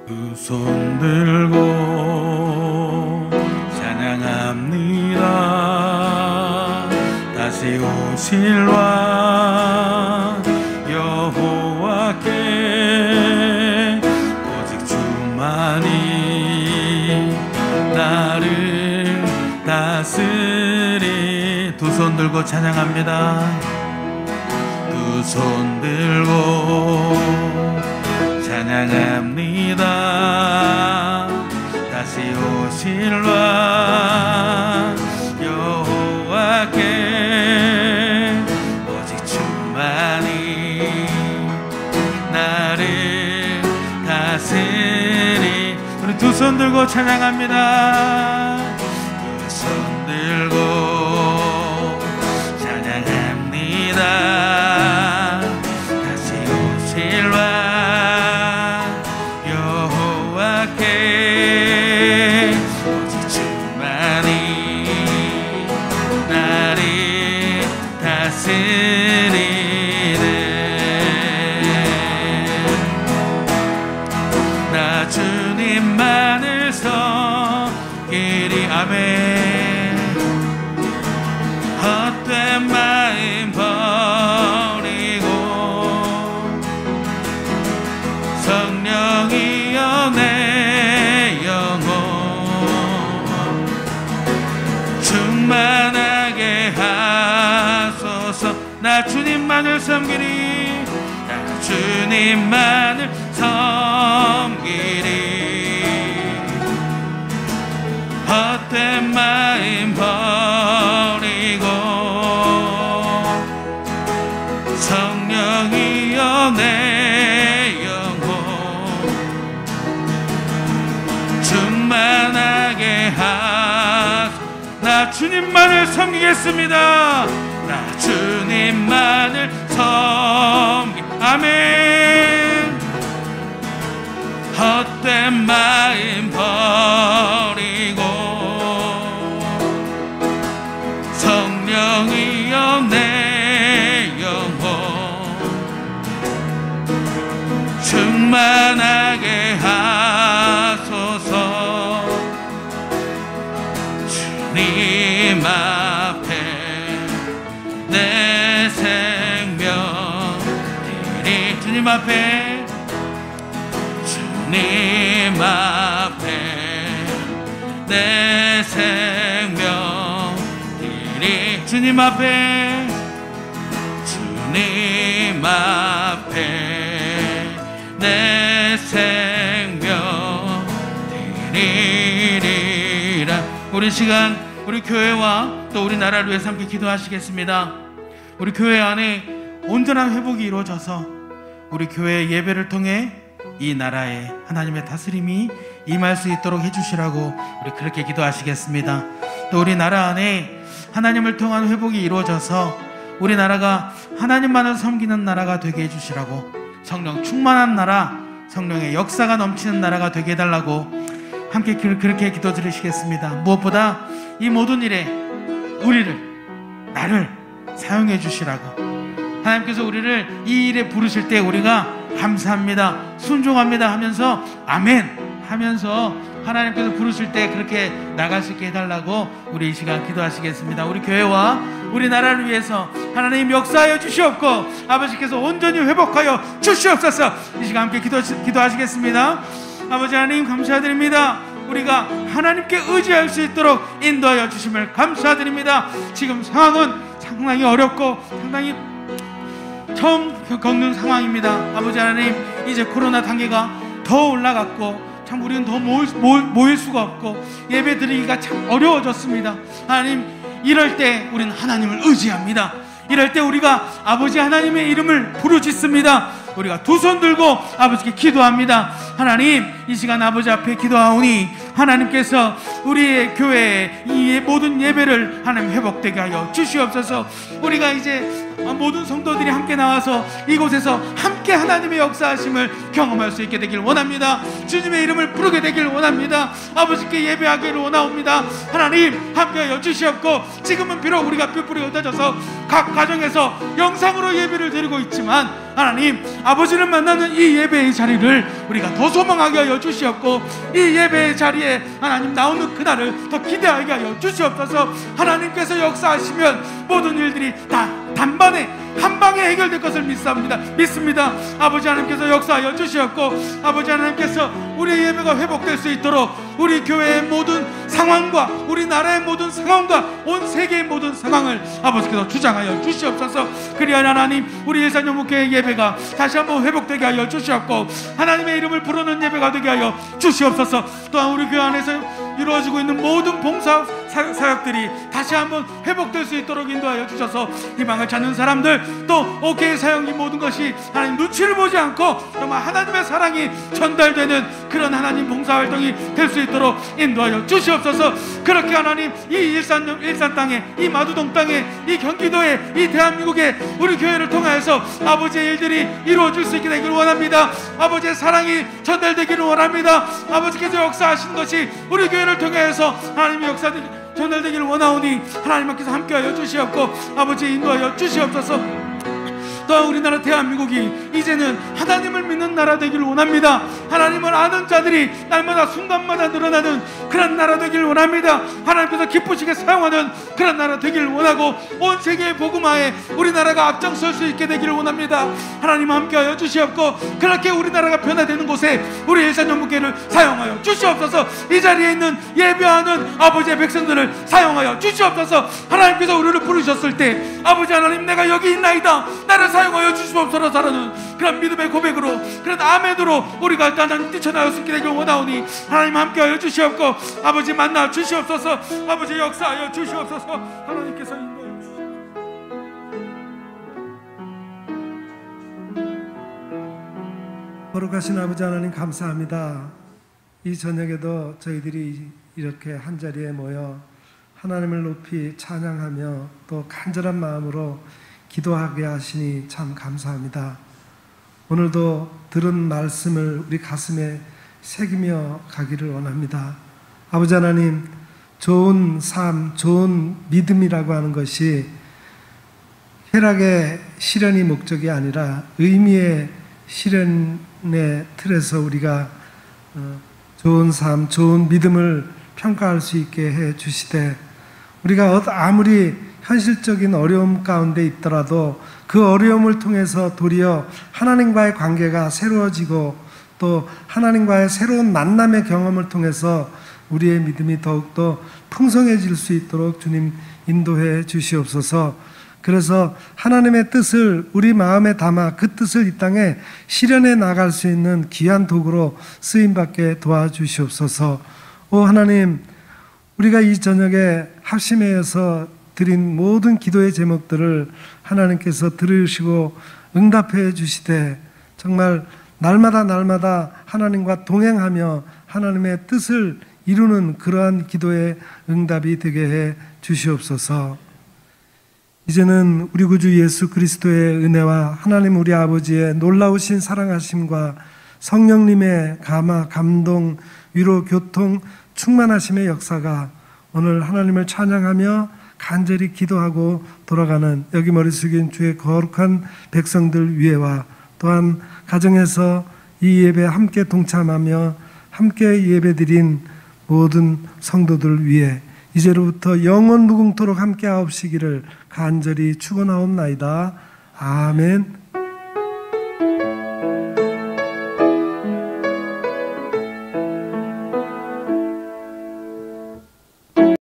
두 손 들고 찬양합니다. 다시 오실 왕 여호와께 오직 주만이 나를 다스리. 두 손 들고 찬양합니다. 두 손 들고 찬양합니다. 다시 오실 왕 여호와께 오직 주만이 손 들고 찬양합니다. 두 손 들고 찬양합니다. 다시 오실 왕 여호와께 오직 주만이 나를 다스리네. 나 주님만을 섬기리. 아멘. 헛된 마음 버리고 성령이여 내 영혼 충만하게 하소서. 나 주님만을 섬기리. 나 주님만을 섬기리. 헛된 마음 버리고 성령이여 내 영혼 충만하게 나 주님만을 섬기겠습니다. 나 주님만을 아멘. 헛된 마음 버리고 성령이여 내 영혼 충만하게 하소서. 주님 앞에 내 생명 드리. 주님 앞에 주님 앞에 내 생명 드리. 주님 앞에 주님 앞에 내 생명 드리리라. 우리 시간 우리 교회와 또 우리 나라를 위해서 함께 기도하시겠습니다. 우리 교회 안에 온전한 회복이 이루어져서 우리 교회 예배를 통해 이 나라에 하나님의 다스림이 임할 수 있도록 해주시라고 우리 그렇게 기도하시겠습니다. 또 우리 나라 안에 하나님을 통한 회복이 이루어져서 우리 나라가 하나님만을 섬기는 나라가 되게 해주시라고, 성령 충만한 나라, 성령의 역사가 넘치는 나라가 되게 해달라고 함께 그렇게 기도 드리시겠습니다. 무엇보다 이 모든 일에 우리를, 나를 사용해 주시라고, 하나님께서 우리를 이 일에 부르실 때 우리가 감사합니다, 순종합니다 하면서 아멘 하면서 하나님께서 부르실 때 그렇게 나갈 수 있게 해달라고 우리 이 시간 기도하시겠습니다. 우리 교회와 우리 나라를 위해서 하나님 역사하여 주시옵고 아버지께서 온전히 회복하여 주시옵소서. 이 시간 함께 기도하시겠습니다. 아버지 하나님 감사드립니다. 우리가 하나님께 의지할 수 있도록 인도하여 주심을 감사드립니다. 지금 상황은 상당히 어렵고 상당히 처음 겪는 상황입니다. 아버지 하나님, 이제 코로나 단계가 더 올라갔고 참 우리는 더 모일 수가 없고 예배 드리기가 참 어려워졌습니다. 하나님, 이럴 때 우리는 하나님을 의지합니다. 이럴 때 우리가 아버지 하나님의 이름을 부르짖습니다. 우리가 두 손 들고 아버지께 기도합니다. 하나님, 이 시간 아버지 앞에 기도하오니 하나님께서 우리의 교회의 이 모든 예배를 하나님 회복되게 하여 주시옵소서. 우리가 이제 모든 성도들이 함께 나와서 이곳에서 함께 하나님의 역사하심을 경험할 수 있게 되길 원합니다. 주님의 이름을 부르게 되길 원합니다. 아버지께 예배하기를 원하옵니다. 하나님 함께하여 주시옵고, 지금은 비록 우리가 뼈뿌리 흩어져서 각 가정에서 영상으로 예배를 드리고 있지만 하나님, 아버지를 만나는 이 예배의 자리를 우리가 더 소망하게 하여 주시옵고, 이 예배의 자리에 하나님 나오는 그날을 더 기대하게 하여 주시옵소서. 하나님께서 역사하시면 모든 일들이 다 단번에 한방에 해결될 것을 믿습니다. 아버지 하나님께서 역사하여 주시옵고, 아버지 하나님께서 우리의 예배가 회복될 수 있도록 우리 교회의 모든 상황과 우리 나라의 모든 상황과 온 세계의 모든 상황을 아버지께서 주장하여 주시옵소서. 그리하여 하나님, 우리 일산연목교회 예배가 다시 한번 회복되게 하여 주시옵고, 하나님의 이름을 부르는 예배가 되게 하여 주시옵소서. 또한 우리 교회 안에서 이루어지고 있는 모든 봉사 사역들이 다시 한번 회복될 수 있도록 인도하여 주셔서 희망을 찾는 사람들, 또 OK 사역 이 모든 것이 하나님 눈치를 보지 않고 정말 하나님의 사랑이 전달되는 그런 하나님 봉사활동이 될 수 있도록 인도하여 주시옵소서. 그렇게 하나님 이 일산 땅에, 이 마두동 땅에, 이 경기도에, 이 대한민국에 우리 교회를 통하여서 아버지의 일들이 이루어질 수 있게 되기를 원합니다. 아버지의 사랑이 전달되기를 원합니다. 아버지께서 역사하신 것이 우리 교회를 통해서 하나님의 역사들이 전달되기를 원하오니 하나님께서 함께하여 주시옵고 아버지 인도하여 주시옵소서. 또한 우리나라 대한민국이 이제는 하나님을 믿는 나라 되기를 원합니다. 하나님을 아는 자들이 날마다 순간마다 늘어나는 그런 나라 되기를 원합니다. 하나님께서 기쁘시게 사용하는 그런 나라 되기를 원하고 온 세계의 복음화에 우리나라가 앞장설 수 있게 되기를 원합니다. 하나님 함께하여 주시옵고 그렇게 우리나라가 변화되는 곳에 우리 일산연못교회를 사용하여 주시옵소서. 이 자리에 있는 예배하는 아버지의 백성들을 사용하여 주시옵소서. 하나님께서 우리를 부르셨을 때 아버지 하나님 내가 여기 있나이다, 나를 사용하여 주시옵소서라는 그런 믿음의 고백으로, 그런 아멘으로 우리가 하나님 뛰쳐나올 수 있게 되길 원하오니 하나님 함께하여 주시옵고 아버지 만나 주시옵소서. 아버지 역사하여 주시옵소서. 하나님께서 인도하여 주시옵소서. 거룩하신 아버지 하나님 감사합니다. 이 저녁에도 저희들이 이렇게 한자리에 모여 하나님을 높이 찬양하며 또 간절한 마음으로 기도하게 하시니 참 감사합니다. 오늘도 들은 말씀을 우리 가슴에 새기며 가기를 원합니다. 아버지 하나님, 좋은 삶, 좋은 믿음이라고 하는 것이 쾌락의 실현이 목적이 아니라 의미의 실현의 틀에서 우리가 좋은 삶, 좋은 믿음을 평가할 수 있게 해 주시되, 우리가 아무리 현실적인 어려움 가운데 있더라도 그 어려움을 통해서 도리어 하나님과의 관계가 새로워지고 또 하나님과의 새로운 만남의 경험을 통해서 우리의 믿음이 더욱더 풍성해질 수 있도록 주님 인도해 주시옵소서. 그래서 하나님의 뜻을 우리 마음에 담아 그 뜻을 이 땅에 실현해 나갈 수 있는 귀한 도구로 쓰임받게 도와주시옵소서. 오 하나님, 우리가 이 저녁에 합심해서 드린 모든 기도의 제목들을 하나님께서 들으시고 응답해 주시되 정말 날마다 하나님과 동행하며 하나님의 뜻을 이루는 그러한 기도의 응답이 되게 해 주시옵소서. 이제는 우리 구주 예수 그리스도의 은혜와 하나님 우리 아버지의 놀라우신 사랑하심과 성령님의 감화, 감동, 위로, 교통, 충만하심의 역사가 오늘 하나님을 찬양하며 간절히 기도하고 돌아가는 여기 머리 숙인 주의 거룩한 백성들 위에와 또한 가정에서 이 예배에 함께 동참하며 함께 예배드린 모든 성도들 위해 이제로부터 영원 무궁토록 함께 하옵시기를 간절히 축원하옵나이다. 아멘.